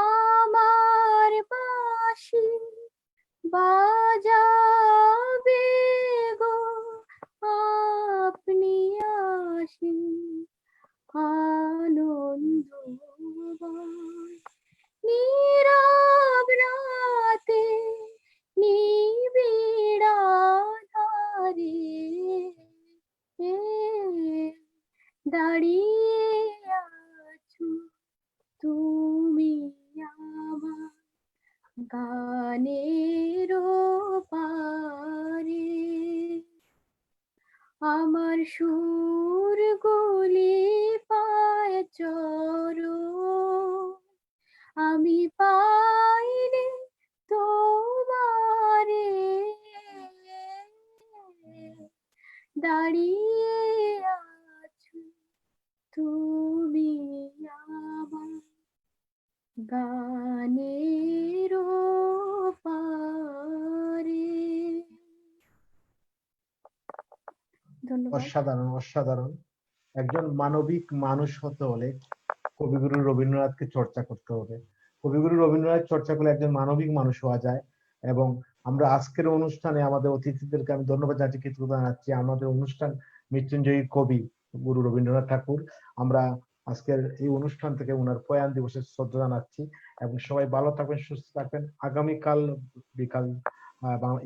আমার বাঁশি বাজাবে গো আপনি আসি, আনন্দ নীরব রাতে নিবিড় আঁধারে, দাঁড়িয়ে আছো তুমি আমার গানের পারে, আমার সুর গুলি পায় চরো, আমি পাইনি তোমারে, দাঁড়িয়ে আছো তুমি আমার গানের পারে। ধন্যবাদ। অসাধারণ, অসাধারণ। একজন মানবিক মানুষ হতে হলে কবিগুরু রবীন্দ্রনাথকে চর্চা করতে হবে। কবিগুরু রবীন্দ্রনাথ চর্চা করলে একজন মানবিক মানুষ হওয়া যায়। এবং আমরা আজকের অনুষ্ঠানে আমাদের অতিথিদেরকে আমি ধন্যবাদ জানাচ্ছি, কৃতজ্ঞতা জানাচ্ছি। আমাদের অনুষ্ঠান মৃত্যুঞ্জয়ী কবি গুরু রবীন্দ্রনাথ ঠাকুর। আমরা আজকের এই অনুষ্ঠান থেকে ওনার প্রয়াণ দিবসে শ্রদ্ধা জানাচ্ছি। এবং সবাই ভালো থাকবেন, সুস্থ থাকবেন। আগামীকাল বিকাল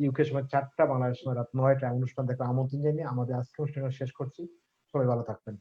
ইউকে সময় 4টা, বাংলাদেশ সময় রাত 9টায় অনুষ্ঠান দেখার আমন্ত্রণ জানিয়ে আমাদের আজকের অনুষ্ঠান শেষ করছি। সবাই ভালো থাকবেন।